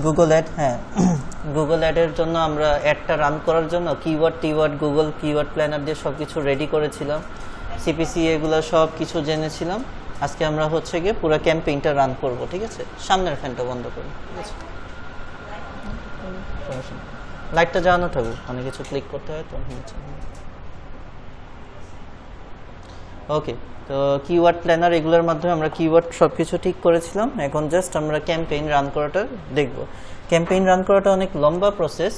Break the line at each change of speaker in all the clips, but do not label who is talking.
Google ad, হ্যাঁ Google অ্যাডের জন্য আমরা অ্যাডটা রান করার জন্য কিওয়ার্ড টিওয়ার্ড গুগল কিওয়ার্ড প্ল্যানার দিয়ে সব কিছু রেডি করেছিলাম, সিপিসি এগুলো সব কিছু জেনেছিলাম। আজকে আমরা হচ্ছে গিয়ে পুরো ক্যাম্পেইনটা রান করব, ঠিক আছে? সামনের ফ্যানটা বন্ধ করুন, ঠিক আছে? লাইটটা জ্বালানো থাকুক, অনেক কিছু ক্লিক করতে হয় তো। ওকে, তো কিওয়ার্ড প্ল্যানার এগুলোর মাধ্যমে আমরা কিওয়ার্ড সব কিছু ঠিক করেছিলাম। এখন জাস্ট আমরা ক্যাম্পেইন রান করাটা দেখব। ক্যাম্পেইন রান করাটা অনেক লম্বা প্রসেস,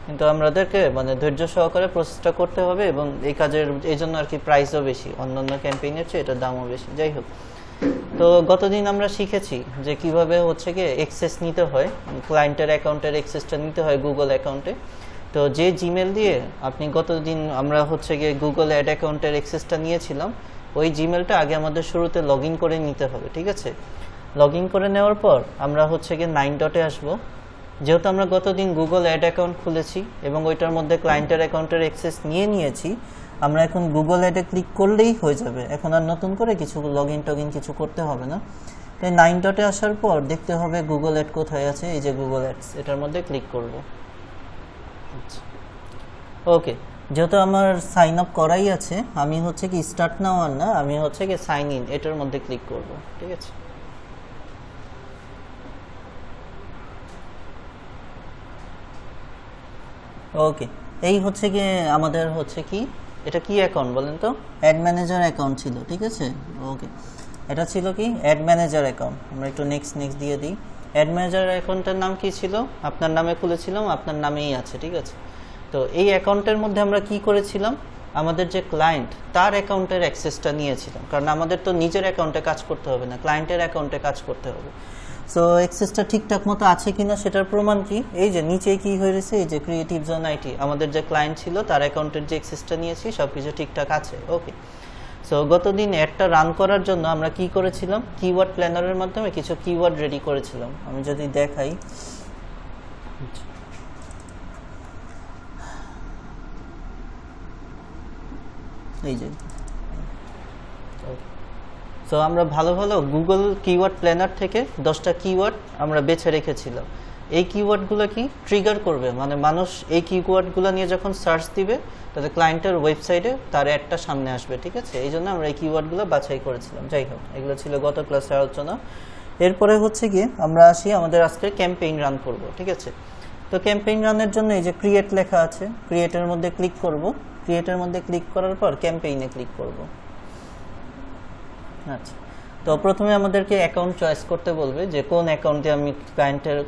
কিন্তু আমাদেরকে মানে ধৈর্য সহকারে প্রসেসটা করতে হবে, এবং এই কাজের এই জন্য আর কি প্রাইসও বেশি, অন্যান্য ক্যাম্পেইনের চেয়ে এটার দামও বেশি। যাই হোক, তো গতদিন আমরা শিখেছি যে কিভাবে হচ্ছে গিয়ে অ্যাক্সেস নিতে হয়, ক্লায়েন্টের অ্যাকাউন্টের অ্যাক্সেসটা নিতে হয় গুগল অ্যাকাউন্টে। তো যে জিমেল দিয়ে আপনি গতদিন আমরা হচ্ছে গিয়ে গুগল অ্যাড অ্যাকাউন্টের অ্যাক্সেসটা নিয়েছিলাম, ওই জিমেলটা আগে আমাদের শুরুতে লগ ইন করে নিতে হবে, ঠিক আছে? লগ ইন করে নেওয়ার পর আমরা হচ্ছে গিয়ে 9 ডটে আসবো। যেহেতু আমরা গতদিন গুগল অ্যাড অ্যাকাউন্ট খুলেছি এবং ওইটার মধ্যে ক্লায়েন্টের অ্যাকাউন্টের অ্যাক্সেস নিয়েছি, আমরা এখন গুগল অ্যাডে ক্লিক করলেই হয়ে যাবে। এখন আর নতুন করে কিছু লগ ইন টগ ইন কিছু করতে হবে না। তাই 9 ডটে আসার পর দেখতে হবে গুগল অ্যাড কোথায় আছে, এই যে গুগল অ্যাডস, এটার মধ্যে ক্লিক করব। ওকে, যেহেতু আমার সাইন আপ করাই আছে, আমি হচ্ছে কি স্টার্ট নাও আর না, আমি হচ্ছে কি সাইন ইন এটার মধ্যে ক্লিক করব, ঠিক আছে? ওকে, এই হচ্ছে কি আমাদের হচ্ছে কি, এটা কি অ্যাকাউন্ট বলেন তো? অ্যাড ম্যানেজার অ্যাকাউন্ট ছিল, ঠিক আছে? ওকে, এটা ছিল কি অ্যাড ম্যানেজার অ্যাকাউন্ট। আমরা একটু নেক্সট দিয়ে দিই। অ্যাড ম্যানেজার অ্যাকাউন্টের নাম কি ছিল? আপনার নামে খুলেছিলাম, আপনার নামেই আছে, ঠিক আছে? তো এই অ্যাকাউন্টের মধ্যে আমরা কি করেছিলাম, আমাদের যে ক্লায়েন্ট তার অ্যাকাউন্টের অ্যাক্সেসটা নিয়েছিলাম, কারণ আমাদের তো নিজের অ্যাকাউন্টে কাজ করতে হবে না, ক্লায়েন্টের অ্যাকাউন্টে কাজ করতে হবে। সো অ্যাক্সেসটা ঠিকঠাক মতো আছে কিনা সেটার প্রমাণ কি, এই যে নিচে কি হয়েছে, এই যে ক্রিয়েটিভ জোন আইটি, আমাদের যে ক্লায়েন্ট ছিল তার অ্যাকাউন্টের যে অ্যাক্সেসটা নিয়েছি সব কিছু ঠিকঠাক আছে। ওকে, সো গতদিন অ্যাডটা রান করার জন্য আমরা কি করেছিলাম, কিওয়ার্ড প্ল্যানারের মাধ্যমে কিছু কিওয়ার্ড রেডি করেছিলাম। আমি যদি দেখাই, এই যে সো আমরা ভালো ভালো গুগল কিওয়ার্ড প্ল্যানার থেকে 10টা কিওয়ার্ড আমরা বেছে রেখেছিলাম। এই কিওয়ার্ডগুলো কি ট্রিগার করবে, মানে মানুষ এই কিওয়ার্ডগুলো নিয়ে যখন সার্চ দিবে তাহলে ক্লায়েন্টের ওয়েবসাইটে তার অ্যাডটা সামনে আসবে, ঠিক আছে? এই জন্য আমরা এই কিওয়ার্ডগুলো বাছাই করেছিলাম। যাই হোক, এগুলো ছিল গত ক্লাসের আলোচনা। এরপরে হচ্ছে গিয়ে আমরা আসি আমাদের আজকে ক্যাম্পেইন রান করব, ঠিক আছে? তো ক্যাম্পেইন রানের জন্য এই যে ক্রিয়েট লেখা আছে, ক্রিয়েটের মধ্যে ক্লিক করব। ক্রিয়েটের মধ্যে ক্লিক করার পর ক্যাম্পেইনে ক্লিক করব। আচ্ছা, তো প্রথমে আমাদেরকে অ্যাকাউন্ট চয়েস করতে বলবে যে কোন অ্যাকাউন্ট দিয়ে আমি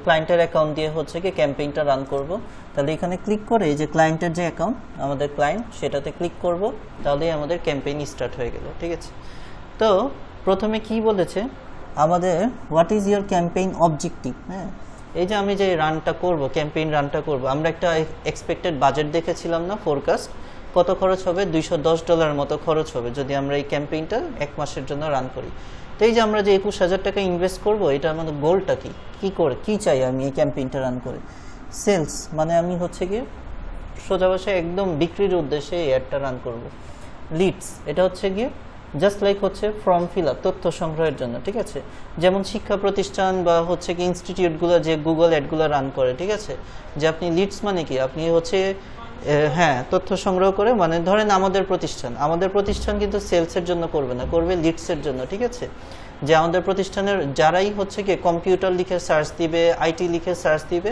ক্লায়েন্টের অ্যাকাউন্ট দিয়ে হচ্ছে কি ক্যাম্পেইনটা রান করব। তাহলে এখানে ক্লিক করে এই যে ক্লায়েন্টের যে অ্যাকাউন্ট আমাদের ক্লায়েন্ট, সেটাতে ক্লিক করব, তাহলেই আমাদের ক্যাম্পেইন স্টার্ট হয়ে গেল, ঠিক আছে? তো প্রথমে কি বলেছে আমাদের, what is your campaign objective. হ্যাঁ, এই যে আমি যে রানটা করব, ক্যাম্পেইন রানটা করব, আমরা একটা এক্সপেক্টেড বাজেট দেখেছিলাম না, ফোরকাস্ট কত খরচ হবে, $210 মতো খরচ হবে যদি আমরা এই ক্যাম্পেইনটা 1 মাসের জন্য রান করি। তো এই যে আমরা যে 21,000 টাকা ইনভেস্ট করব, এটা আমাদের গোলটা কি, কি চাই আমি এই ক্যাম্পেইনটা রান করে? সেলস, মানে আমি হচ্ছে কি সোজা ভাষায় একদম বিক্রির উদ্দেশ্যে এই অ্যাডটা রান করব। লিডস, এটা হচ্ছে গিয়ে জাস্ট লাইক হচ্ছে ফর্ম ফিল আপ, তথ্য সংগ্রহের জন্য, ঠিক আছে? যেমন শিক্ষা প্রতিষ্ঠান বা হচ্ছে কি ইনস্টিটিউটগুলো যে গুগল অ্যাডগুলো রান করে, ঠিক আছে? যে আপনি লিডস মানে কি, আপনি হচ্ছে হ্যাঁ তথ্য সংগ্রহ করে, মানে ধরেন আমাদের প্রতিষ্ঠান কিন্তু সেলসের জন্য করবে না, করবে লিডসের জন্য, ঠিক আছে? যে আমাদের প্রতিষ্ঠানের যারাই হচ্ছে কি কম্পিউটার লিখে সার্চ দিবে, আইটি লিখে সার্চ দিবে,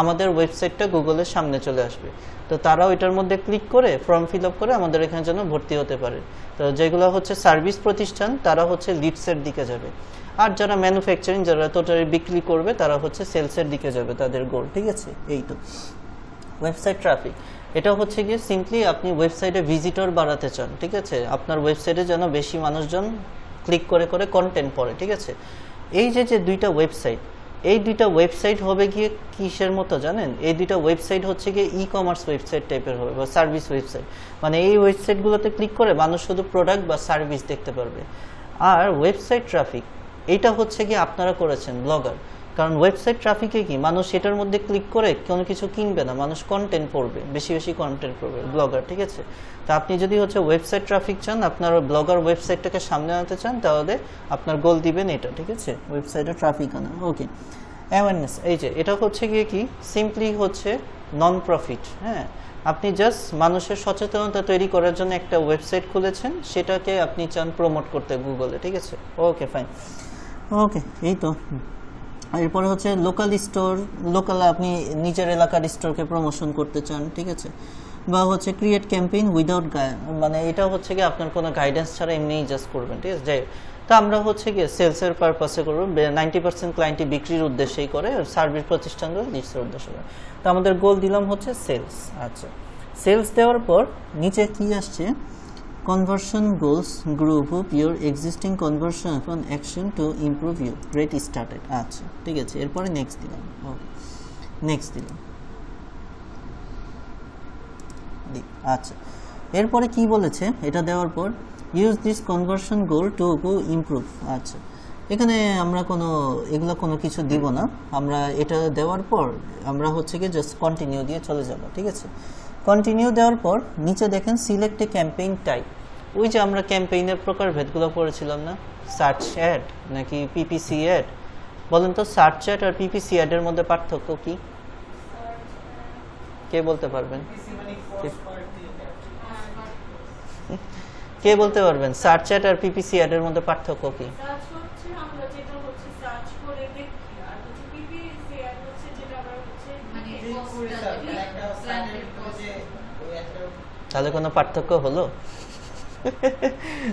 আমাদের ওয়েবসাইটটা গুগলের সামনে চলে আসবে। তো তারা ওইটার মধ্যে ক্লিক করে ফর্ম ফিল আপ করে আমাদের এখানে যেন ভর্তি হতে পারে। তো যেগুলো হচ্ছে সার্ভিস প্রতিষ্ঠান তারা হচ্ছে লিডসের দিকে যাবে, আর যারা ম্যানুফ্যাকচারিং, যারা টোটালি বিক্রি করবে, তারা হচ্ছে সেলসের দিকে যাবে, তাদের গোল, ঠিক আছে? এই তো ওয়েবসাইট ট্রাফিক, এটা হচ্ছে গিয়ে সিম্পলি আপনি ওয়েবসাইটে ভিজিটর বাড়াতে চান, ঠিক আছে? আপনার ওয়েবসাইটে যেন বেশি মানুষজন ক্লিক করে করে কন্টেন্ট পড়ে, ঠিক আছে? এই যে দুইটা ওয়েবসাইট, এই দুইটা ওয়েবসাইট হবে গিয়ে কিসের মতো জানেন? এই দুইটা ওয়েবসাইট হচ্ছে গিয়ে ই কমার্স ওয়েবসাইট টাইপের হবে বা সার্ভিস ওয়েবসাইট। মানে এই ওয়েবসাইটগুলোতে ক্লিক করে মানুষ শুধু প্রোডাক্ট বা সার্ভিস দেখতে পারবে। আর ওয়েবসাইট ট্রাফিক, এইটা হচ্ছে গিয়ে আপনারা করেছেন ব্লগার, কারণ ওয়েবসাইট ট্রাফিকে কি মানুষ এটার মধ্যে ক্লিক করে কোনো কিছু কিনবে না, মানুষ কন্টেন্ট পড়বে, বেশি বেশি কন্টেন্ট পড়বে, ব্লগার, ঠিক আছে? তো আপনি যদি হচ্ছে ওয়েবসাইট ট্রাফিক চান, আপনার ব্লগার ওয়েবসাইটটাকে সামনে আনতে চান, তাহলে আপনার গোল দিবেন এটা, ঠিক আছে? ওয়েবসাইটে ট্রাফিক আনা। ওকে, অ্যাওয়ারনেস, এই যে এটা হচ্ছে গিয়ে কি সিম্পলি হচ্ছে নন প্রফিট। হ্যাঁ, আপনি জাস্ট মানুষের সচেতনতা তৈরি করার জন্য একটা ওয়েবসাইট খুলেছেন, সেটাকে আপনি চান প্রমোট করতে গুগলে, ঠিক আছে? ওকে ফাইন, ওকে এই তো। এরপরে হচ্ছে লোকাল স্টোর, লোকাল আপনি নিজের এলাকার স্টোরকে প্রমোশন করতে চান, ঠিক আছে? বা হচ্ছে ক্রিয়েট ক্যাম্পেইন উইদাউট মানে এটা হচ্ছে কি আপনার কোনো গাইডেন্স ছাড়া এমনিই জাস্ট করবেন, ঠিক আছে? যাই, তো আমরা হচ্ছে গিয়ে সেলসের পারপাসে করবো, 90% ক্লায়েন্টই বিক্রির উদ্দেশ্যেই করে, সার্ভিস প্রতিষ্ঠানগুলো লিডসের উদ্দেশ্যে করে। তো আমাদের গোল দিলাম হচ্ছে সেলস। আচ্ছা, সেলস দেওয়ার পর নিচে কি আসছে, conversion goals group of your existing conversion upon action to improve your rate started। আচ্ছা ঠিক আছে, এরপরে নেক্সট দিলাম, ওকে নেক্সট দিলাম। আচ্ছা, এরপরে কি বলেছে, এটা দেওয়ার পর use this conversion goal to improve. আচ্ছা, এখানে আমরা এগুলো কোনো কিছু দিব না, আমরা এটা দেওয়ার পর আমরা হচ্ছে কি জাস্ট কন্টিনিউ দিয়ে চলে যাব, ঠিক আছে? কন্টিনিউ দেওয়ার পর নিচে দেখেন সিলেক্ট এ ক্যাম্পেইন টাইপ। ওই যে আমরা ক্যাম্পেইনের প্রকারভেদগুলো পড়েছিলাম না, সার্চ অ্যাড নাকি পিপিসি অ্যাড, বলেন তো সার্চ অ্যাড আর পিপিসি অ্যাডের মধ্যে পার্থক্য কি? কে বলতে পারবেন? কে বলতে পারবেন সার্চ অ্যাড আর পিপিসি অ্যাডের মধ্যে পার্থক্য কি? তাহলে কোনো পার্থক্য হলো?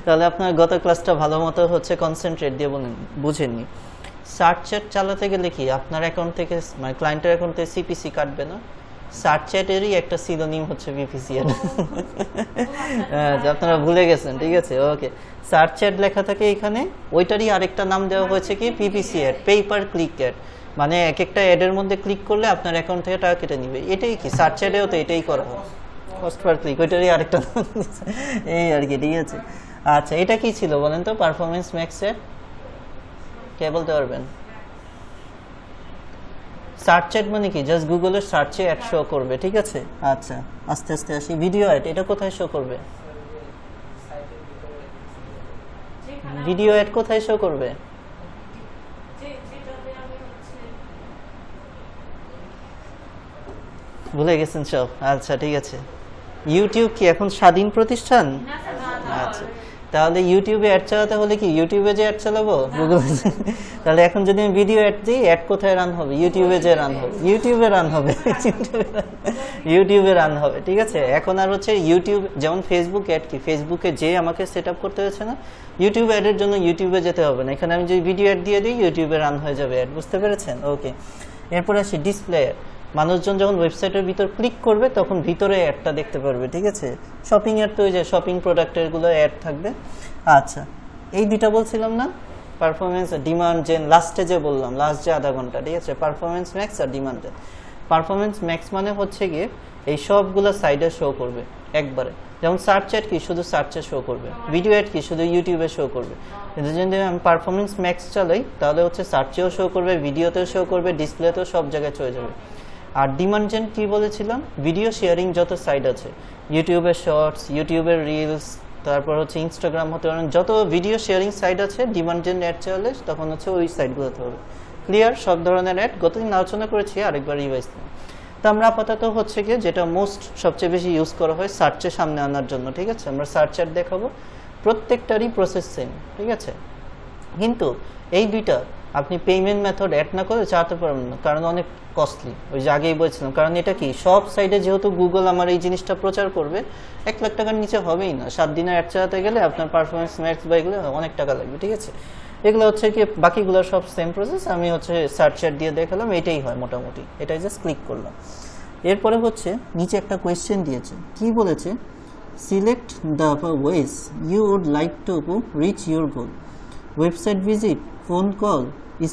তাহলে আপনার গত ক্লাসটা ভালো মতো হচ্ছে কনসেন্ট্রেট দিয়ে বুঝেননি। সার্চ চ্যাট চালাতে গেলে কি আপনার অ্যাকাউন্ট থেকে, মানে ক্লায়েন্টের অ্যাকাউন্ট থেকে সিপিসি কাটবে না? সার্চ চ্যাটেরই একটা সিনোনিম হচ্ছে পিপিসি অ্যাড। আপনারা ভুলে গেছেন, ঠিক আছে? ওকে, সার্চ চ্যাট লেখা থাকে এখানে, ওইটারই আরেকটা নাম দেওয়া হয়েছে কি PPC ad, pay per click ad. মানে এক একটা অ্যাডের মধ্যে ক্লিক করলে আপনার অ্যাকাউন্ট থেকে টাকা কেটে নিবে। এটাই কি সার্চ চ্যাটেও তো এটাই করা হয়, কস্ট পার ক্লিক, ওইটারই আরেকটা এই আর কি, ঠিক আছে? আচ্ছা, এটা কি ছিল বলেন তো পারফরমেন্স ম্যাক্সের? কে বলতে পারবেন? সার্চ চ্যাট মানে কি জাস্ট গুগলের সার্চে অ্যাড শো করবে, ঠিক আছে? আচ্ছা, আস্তে আস্তে আসি। ভিডিও অ্যাড, এটা কোথায় শো করবে? ভিডিও অ্যাড কোথায় শো করবে? ভুলে গেছেন সব? আচ্ছা ঠিক আছে। ইউটিউব কি এখন স্বাধীন প্রতিষ্ঠান? আচ্ছা, তাহলে ইউটিউবে অ্যাড চালাতে হলে কি ইউটিউবে যে অ্যাড চালাবো গুগলে? তাহলে এখন যদি আমি ভিডিও অ্যাড দিই, অ্যাড কোথায় রান হবে? ইউটিউবে যে রান হবে, ইউটিউবে রান হবে, ইউটিউবে রান হবে, ঠিক আছে? এখন আর হচ্ছে ইউটিউব, যেমন ফেসবুক অ্যাড কি ফেসবুকে যে আমাকে সেট আপ করতে হয়েছে না, ইউটিউব অ্যাডের জন্য ইউটিউবে যেতে হবে না, এখানে আমি যদি ভিডিও অ্যাড দিয়ে দিই ইউটিউবে রান হয়ে যাবে অ্যাড, বুঝতে পেরেছেন? ওকে, এরপরে আসি ডিসপ্লে। মানুষজন যখন ওয়েবসাইটের ভিতর ক্লিক করবে তখন ভিতরে অ্যাডটা দেখতে পারবে, ঠিক আছে? শপিং অ্যাড তো ওই যে শপিং প্রোডাক্টের গুলো অ্যাড থাকবে। আচ্ছা, এই দুইটা বলছিলাম না, পারফরমেন্স ডিমান্ড জেন, লাস্টে যে বললাম, লাস্ট যে আধা ঘন্টা, ঠিক আছে? পারফরমেন্স ম্যাক্স আর ডিমান্ড জেন। পারফরমেন্স ম্যাক্স মানে হচ্ছে গিয়ে এই সবগুলো সাইডে শো করবে একবারে, যেমন সার্চ অ্যাড কি শুধু সার্চে শো করবে, ভিডিও অ্যাড কি শুধু ইউটিউবে শো করবে। কিন্তু যদি আমি পারফরমেন্স ম্যাক্স চালাই তাহলে হচ্ছে সার্চেও শো করবে, ভিডিওতেও শো করবে, ডিসপ্লেতেও, সব জায়গায় চলে যাবে। আর ডিমান্ড জেন কি বলেছিলাম, ভিডিও শেয়ারিং যত সাইট আছে, ইউটিউবের শর্টস, ইউটিউবের রিলস, তারপর হচ্ছে ইনস্টাগ্রাম হতে পারে, যত ভিডিও শেয়ারিং সাইট আছে ডিমান্ড জেন অ্যাড চালালে তখন হচ্ছে ওই সাইটগুলোতে হবে। ক্লিয়ার? সব ধরনের অ্যাড গতদিন আলোচনা করেছি, আরেকবার রিভাইজ দিলাম। তো আমরা আপাতত হচ্ছে গিয়ে যেটা সবচেয়ে বেশি ইউজ করা হয় সার্চে সামনে আনার জন্য, ঠিক আছে? আমরা সার্চ অ্যাড দেখাবো, প্রত্যেকটারই প্রসেস সেম, ঠিক আছে? কিন্তু এই দুইটা আপনি পেমেন্ট মেথড অ্যাড না করে চালাতে পারবেন না, কারণ অনেক কস্টলি। ওই যে আগেই বলছিলাম, কারণ এটা কি সব সাইডে যেহেতু গুগল আমার এই জিনিসটা প্রচার করবে, 1 লাখ টাকার নিচে হবেই না। 7 দিনের অ্যাড চালাতে গেলে আপনার পারফরমেন্স ম্যাক্স বা এগুলো অনেক টাকা লাগবে, ঠিক আছে? এগুলো হচ্ছে কি বাকিগুলো সব সেম প্রসেস, আমি হচ্ছে সার্চ অ্যাড দিয়ে দেখালাম, এটাই হয় মোটামুটি, এটাই জাস্ট ক্লিক করলাম। এরপরে হচ্ছে নিচে একটা কোয়েশ্চেন দিয়েছে, কি বলেছে, select the ways you would like to reach your goal, website visit, phone call,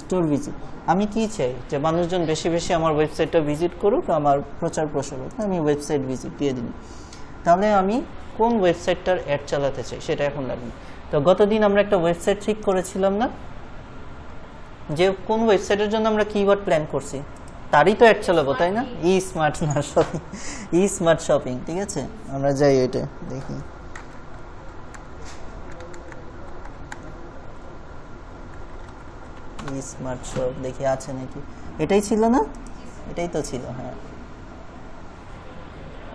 store visit. আমি কি চাই যে মানুষজন বেশি বেশি আমার ওয়েবসাইটটা ভিজিট করুক, আমার প্রচার প্রসার হোক, আমি ওয়েবসাইট ভিজিট দিয়ে দিই। তাহলে আমি কোন ওয়েবসাইটটার অ্যাড চালাতে চাই সেটা এখন লাগবে। তো গতদিন আমরা একটা ওয়েবসাইট ঠিক করেছিলাম না, যে কোন ওয়েবসাইটের জন্য আমরা কিওয়ার্ড প্ল্যান করছি তারই তো অ্যাড চালাবো, তাই না? ই স্মার্ট না শপিং, ই স্মার্ট শপিং, ঠিক আছে? আমরা যাই ওইটা দেখি। স্মার্ট শপ দেখি আছে নাকি। এটাই ছিল না, এটাই তো ছিল। হ্যাঁ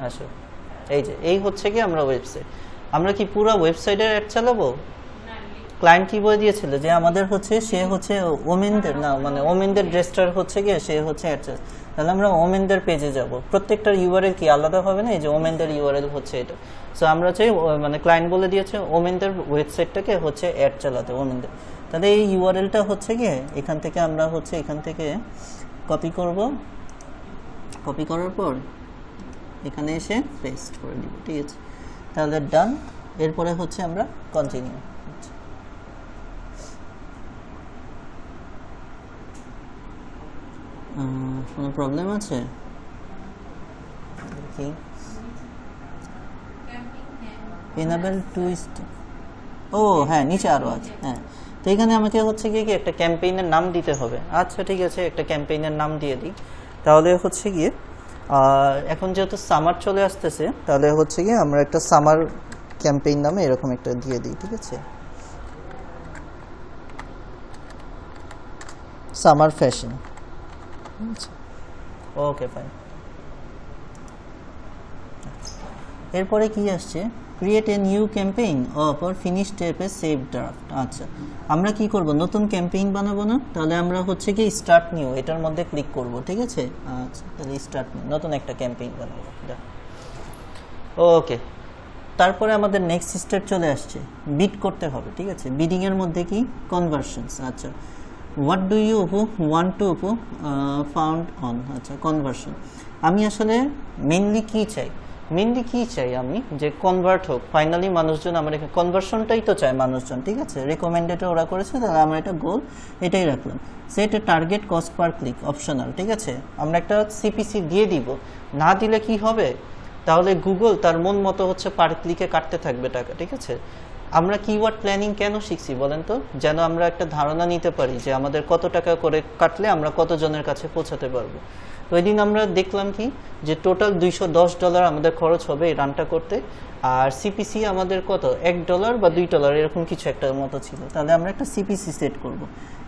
আসো, এই হচ্ছে কি আমরা ওয়েবসাইট, আমরা কি পুরো ওয়েবসাইটের অ্যাড চালাবো? ক্লায়েন্ট কি বলে দিয়েছিল যে আমাদের হচ্ছে সে হচ্ছে ওমেনদের না, মানে ওমেনদের ড্রেসটার হচ্ছে গিয়ে সে হচ্ছে অ্যাড চালাবে, তাহলে আমরা ওমেনদের পেজে যাব। প্রত্যেকটার ইউআরএল কি আলাদা হবে না, এই যে ওমেনদের ইউআরএল হচ্ছে এটা। সো আমরা চাই মানে ক্লায়েন্ট বলে দিয়েছে ওমেনদের ওয়েবসাইটটাকে হচ্ছে অ্যাড চালাতে ওমেনদের, তাহলে এই ইউআরএলটা হচ্ছে গিয়ে এখান থেকে আমরা হচ্ছে এখান থেকে কপি করব, কপি করার পর এখানে এসে পেস্ট করে দিব, ঠিক আছে? তাহলে ডান। এরপরে হচ্ছে আমরা কন্টিনিউ। কোনো প্রবলেম আছে কি? এনাবেল টুইস্ট, ও হ্যাঁ নিচে আরও আছে। হ্যাঁ, তো এখানে আমাকে হচ্ছে গিয়ে একটা ক্যাম্পেইনের নাম দিতে হবে। আচ্ছা ঠিক আছে, একটা ক্যাম্পেইনের নাম দিয়ে দিই। তাহলে হচ্ছে গিয়ে এখন যেহেতু সামার চলে আসতেছে, তাহলে হচ্ছে গিয়ে আমরা একটা সামার ক্যাম্পেইন নামে এরকম একটা দিয়ে দিই, ঠিক আছে? Summer fashion, okay fine. এরপরে কি আসছে? Create a new campaign or finish স্টেপে সেভ ড্রাফট। আচ্ছা, আমরা কি করব? নতুন ক্যাম্পেইন বানাবো না, তাহলে আমরা হচ্ছে কি স্টার্ট নিউ এটার মধ্যে ক্লিক করব, ঠিক আছে? আচ্ছা, তাহলে স্টার্ট নিউ, নতুন একটা ক্যাম্পেইন বানাবো। ওকে, তারপরে আমাদের নেক্সট স্টেপ চলে আসছে, বিড করতে হবে, ঠিক আছে? বিডিং এর মধ্যে কি কনভার্সনস। আচ্ছা, what do you want to found on. আচ্ছা, কনভার্সন। আমি আসলে মেইনলি কি চাই আমি যে কনভার্ট হোক, ফাইনালি মানুষজন আমার এখানে কনভার্সনটাই তো চায় মানুষজন, ঠিক আছে? রেকমেন্ডেড ওরা করেছে, তাহলে আমরা এটা গোল এটাই রাখলাম। Set a target cost per click, optional, ঠিক আছে? আমরা একটা সিপিসি দিয়ে দিব, না দিলে কি হবে? তাহলে গুগল তার মন মতো হচ্ছে পার ক্লিকে কাটতে থাকবে টাকা, ঠিক আছে? আমরা কিওয়ার্ড প্ল্যানিং কেন শিখছি বলেন তো? যেন আমরা একটা ধারণা নিতে পারি যে আমাদের কত টাকা করে কাটলে আমরা কতজনের কাছে পৌঁছাতে পারবো। ওই দিন আমরা দেখলাম কি যে টোটাল $210 আমাদের খরচ হবে এই রানটা করতে, আর সিপিসি আমাদের কত, $1 বা $2 এরকম কিছু একটা মতো ছিল। তাহলে আমরা একটা সিপিসি সেট করব।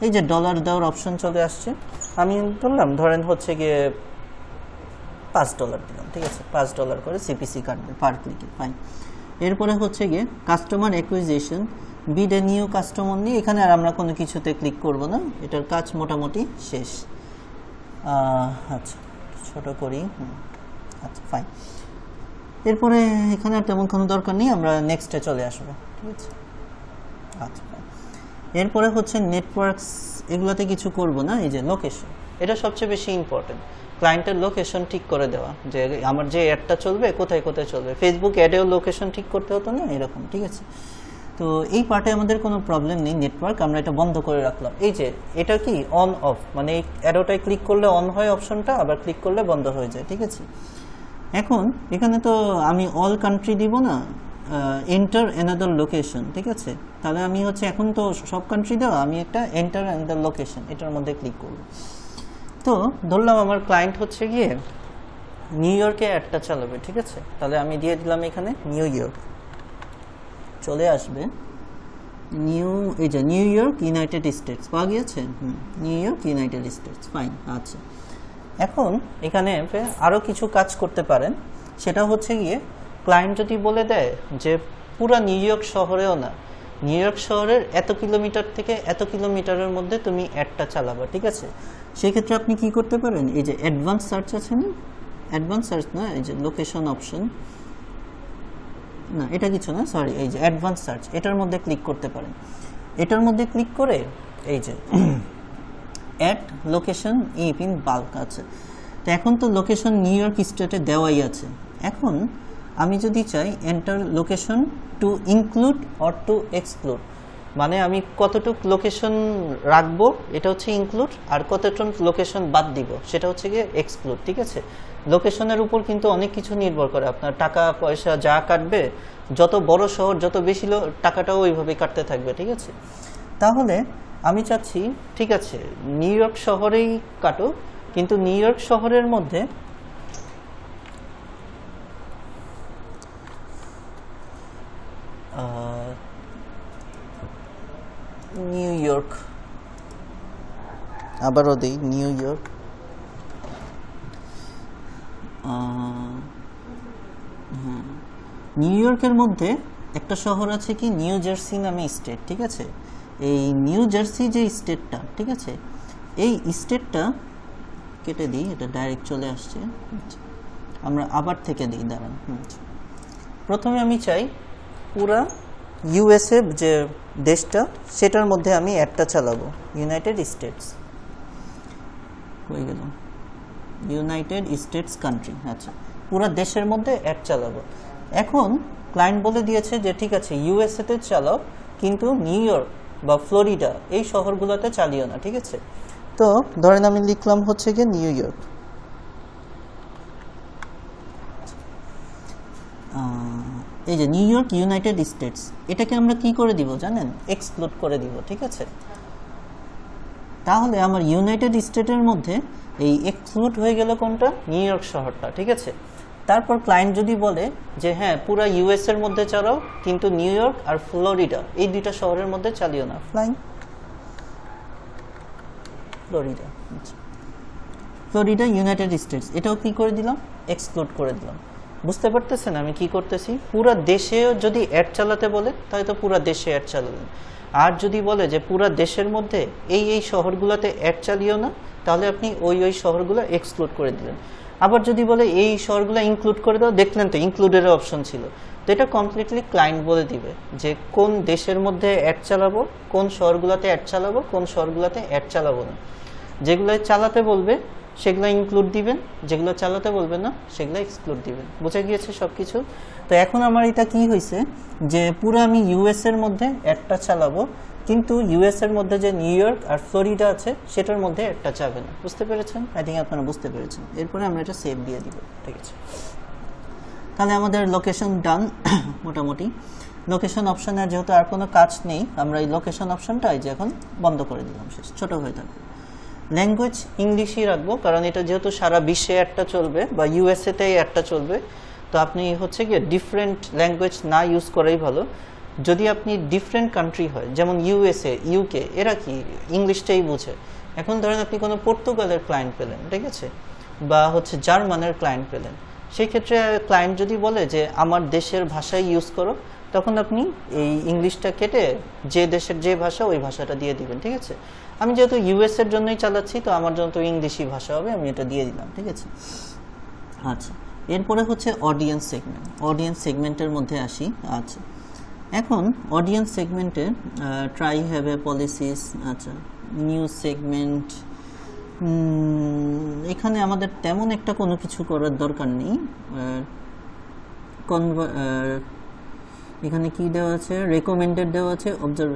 এই যে ডলার দেওয়ার অপশন চলে আসছে, আমি বললাম ধরেন হচ্ছে গিয়ে $5 দিলাম, ঠিক আছে? $5 করে সিপিসি কাটবে পার ক্লিকে, ফাইন। এরপরে হচ্ছে গিয়ে customer acquisition, bid a new customer নিয়ে, এখানে আর আমরা কোনো কিছুতে ক্লিক করব না, এটার কাজ মোটামুটি শেষ। আচ্ছা, ছোট করি। আচ্ছা ফাইন। এরপরে এখানে আর তেমন কোনো দরকার নেই, আমরা নেক্সটে চলে আসবো, ঠিক আছে? আচ্ছা ফাইন। এরপরে হচ্ছে নেটওয়ার্কস, এগুলোতে কিছু করব না। এই যে লোকেশন, এটা সবচেয়ে বেশি ইম্পর্টেন্ট, ক্লায়েন্টের লোকেশন ঠিক করে দেওয়া, যে আমার যে অ্যাডটা চলবে কোথায় কোথায় চলবে। ফেসবুক অ্যাডেও লোকেশন ঠিক করতে হতো না এরকম, ঠিক আছে? তো এই পার্টে আমাদের কোনো প্রবলেম নেই। নেটওয়ার্ক আমরা এটা বন্ধ করে রাখলাম। এই যে এটা কি অন অফ, মানে এই অ্যাডোটায় ক্লিক করলে অন হয় অপশনটা, আবার ক্লিক করলে বন্ধ হয়ে যায়, ঠিক আছে? এখন এখানে তো আমি অল কান্ট্রি দিব না, এন্টার অ্যানাদার লোকেশন, ঠিক আছে? তাহলে আমি হচ্ছে এখন তো সব কান্ট্রি দেওয়া, আমি একটা এন্টার অ্যানাদার লোকেশন এটার মধ্যে ক্লিক করব। তো ধরলাম আমার ক্লায়েন্ট হচ্ছে গিয়ে নিউ ইয়র্কে অ্যাডটা চালাবে, ঠিক আছে? তাহলে আমি দিয়ে দিলাম এখানে নিউ ইয়র্ক, চলে আসবে এই যে নিউ ইয়র্ক ইউনাইটেড স্টেটস পাওয়া গিয়েছে। New York United states, fine. আচ্ছা, এখন এখানে আরও কিছু কাজ করতে পারেন, সেটা হচ্ছে গিয়ে ক্লায়েন্ট যদি বলে দেয় যে পুরা নিউ ইয়র্ক শহরেও না, নিউ ইয়র্ক শহরের এত কিলোমিটার থেকে এত কিলোমিটারের মধ্যে তুমি অ্যাডটা চালাবা, ঠিক আছে? সেক্ষেত্রে আপনি কি করতে পারেন, এই যে অ্যাডভান্স সার্চ আছে না, অ্যাডভান্স সার্চ না, এই যে লোকেশন অপশন, না এটা কিছু না, সরি, এই যে অ্যাডভান্স সার্চ এটার মধ্যে ক্লিক করতে পারেন। এটার মধ্যে ক্লিক করে এই যে অ্যাড লোকেশন ইন বাল্ক আছে। তো এখন তো লোকেশন নিউ ইয়র্ক স্টেটে দেওয়াই আছে। এখন আমি যদি চাই enter location two include or two exclude, মানে আমি কতটুক লোকেশন রাখবো এটা হচ্ছে ইনক্লুড, আর কতটুক লোকেশন বাদ দিব সেটা হচ্ছে গিয়ে এক্সক্লুড, ঠিক আছে? লোকেশনের উপর কিন্তু অনেক কিছু নির্ভর করে, আপনার টাকা পয়সা যা কাটবে, যত বড় শহর যত বেশি টাকাটাও ওইভাবেই কাটতে থাকবে, ঠিক আছে? তাহলে আমি চাচ্ছি ঠিক আছে নিউ ইয়র্ক শহরেই কাটো, কিন্তু নিউ ইয়র্ক শহরের মধ্যে নিউ ইয়র্ক, আবারও দিই নিউ ইয়র্ক, নিউ ইয়র্কের মধ্যে একটা শহর আছে কি নিউ জার্সি নামে স্টেট, ঠিক আছে। এই নিউ জার্সি যে স্টেটটা, ঠিক আছে, এই স্টেটটা কেটে দিই, এটা ডাইরেক্ট চলে আসছে। আমরা আবার থেকে দিই, দাঁড়ান। প্রথমে আমি চাই পুরা ইউএসএ যে দেশটা সেটার মধ্যে আমি অ্যাডটা চালাবো, ইউনাইটেড স্টেটস হয়ে গেল, ইউনাইটেড স্টেটস কান্ট্রি। আচ্ছা, পুরা দেশের মধ্যে অ্যাড চালাবো। এখন ক্লায়েন্ট বলে দিয়েছে যে ঠিক আছে ইউএসএতে চালাও, কিন্তু নিউ ইয়র্ক বা ফ্লোরিডা এই শহরগুলোতে চালিও না, ঠিক আছে। তো ধরেন আমি লিখলাম হচ্ছে গিয়ে নিউ ইয়র্ক, এই যে নিউ ইয়র্ক ইউনাইটেড স্টেটস, এটাকে আমরা কি করে দিব জানেন, এক্সক্লুড করে দিব, ঠিক আছে। তাহলে আমার ইউনাইটেড স্টেটের মধ্যে এই এক্সক্লুড হয়ে গেল কোনটা, নিউ ইয়র্ক শহরটা, ঠিক আছে। তারপর ক্লায়েন্ট যদি বলে যে হ্যাঁ পুরা ইউএস এর মধ্যে চালাও, কিন্তু নিউ ইয়র্ক আর ফ্লোরিডা এই দুইটা শহরের মধ্যে চালিও না, flying Florida, Florida United states, এটাও কি করে দিলাম, এক্সক্লুড করে দিলাম। বুঝতে পারতেছেন আমি কি করতেছি? পুরা দেশেও যদি অ্যাড চালাতে বলে তাহলে তো পুরা দেশে অ্যাড চালালেন, আর যদি বলে যে পুরা দেশের মধ্যে এই শহরগুলোতে অ্যাড চালিও না, তাহলে আপনি ওই শহরগুলো এক্সক্লুড করে দিলেন। আবার যদি বলে এই শহরগুলো ইনক্লুড করে দাও, দেখলেন তো ইনক্লুডের অপশন ছিল। তো এটা কমপ্লিটলি ক্লায়েন্ট বলে দিবে যে কোন দেশের মধ্যে অ্যাড চালাবো, কোন শহরগুলোতে অ্যাড চালাবো, কোন শহরগুলোতে অ্যাড চালাবো না। যেগুলো চালাতে বলবে সেগুলো ইনক্লুড দিবেন, যেগুলো চালাতে বলবে না সেগুলো এক্সক্লুড দিবেন। বোঝা গিয়েছে সব কিছু? তো এখন আমার এটা কি হয়েছে যে পুরো আমি ইউএস এর মধ্যে অ্যাডটা চালাবো, কিন্তু ইউএস এর মধ্যে যে নিউ ইয়র্ক আর ফ্লোরিডা আছে সেটার মধ্যে অ্যাডটা যাবে না। বুঝতে পেরেছেন? আই থিঙ্ক আপনারা বুঝতে পেরেছেন। এরপরে আমরা এটা সেভ দিয়ে দিব, ঠিক আছে। তাহলে আমাদের লোকেশন ডান মোটামুটি। লোকেশন অপশনে যেহেতু আর কোনো কাজ নেই, আমরা এই লোকেশন অপশনটা এই যে এখন বন্ধ করে দিলাম, শেষ, ছোট হয়ে থাকবে। ল্যাঙ্গুয়েজ ইংলিশই রাখবো, কারণ এটা যেহেতু সারা বিশ্বে একটা চলবে বা ইউএসএতেই একটা চলবে, তো আপনি হচ্ছে গিয়ে ডিফারেন্ট ল্যাঙ্গুয়েজ না ইউজ করাই ভালো। যদি আপনি ডিফারেন্ট কান্ট্রি হয়, যেমন ইউএসএ, ইউকে, এরা কি ইংলিশটাই বোঝে। এখন ধরেন আপনি কোনো পর্তুগালের ক্লায়েন্ট পেলেন, ঠিক আছে, বা হচ্ছে জার্মানের ক্লায়েন্ট পেলেন, সেই ক্ষেত্রে ক্লায়েন্ট যদি বলে যে আমার দেশের ভাষাই ইউজ করো, তখন আপনি এই ইংলিশটা কেটে যে দেশের যে ভাষা ওই ভাষাটা দিয়ে দিবেন, ঠিক আছে। আমি যেহেতু ইউএস এর জন্যই চালাচ্ছি, তো আমার জন্য তো ইংলিশই ভাষা হবে, আমি এটা দিয়ে দিলাম, ঠিক আছে। আচ্ছা, এরপরে হচ্ছে অডিয়েন্স সেগমেন্ট। অডিয়েন্স সেগমেন্টের মধ্যে আসি। আচ্ছা, এখন অডিয়েন্স সেগমেন্টে ট্রাই হ্যাভ এ পলিসিস, আচ্ছা, নিউ সেগমেন্ট, এখানে আমাদের তেমন একটা কোনো কিছু করার দরকার নেই। এখানে কি দেওয়া আছে, রেকমেন্ডেড দেওয়া আছে, অবজার্ভ,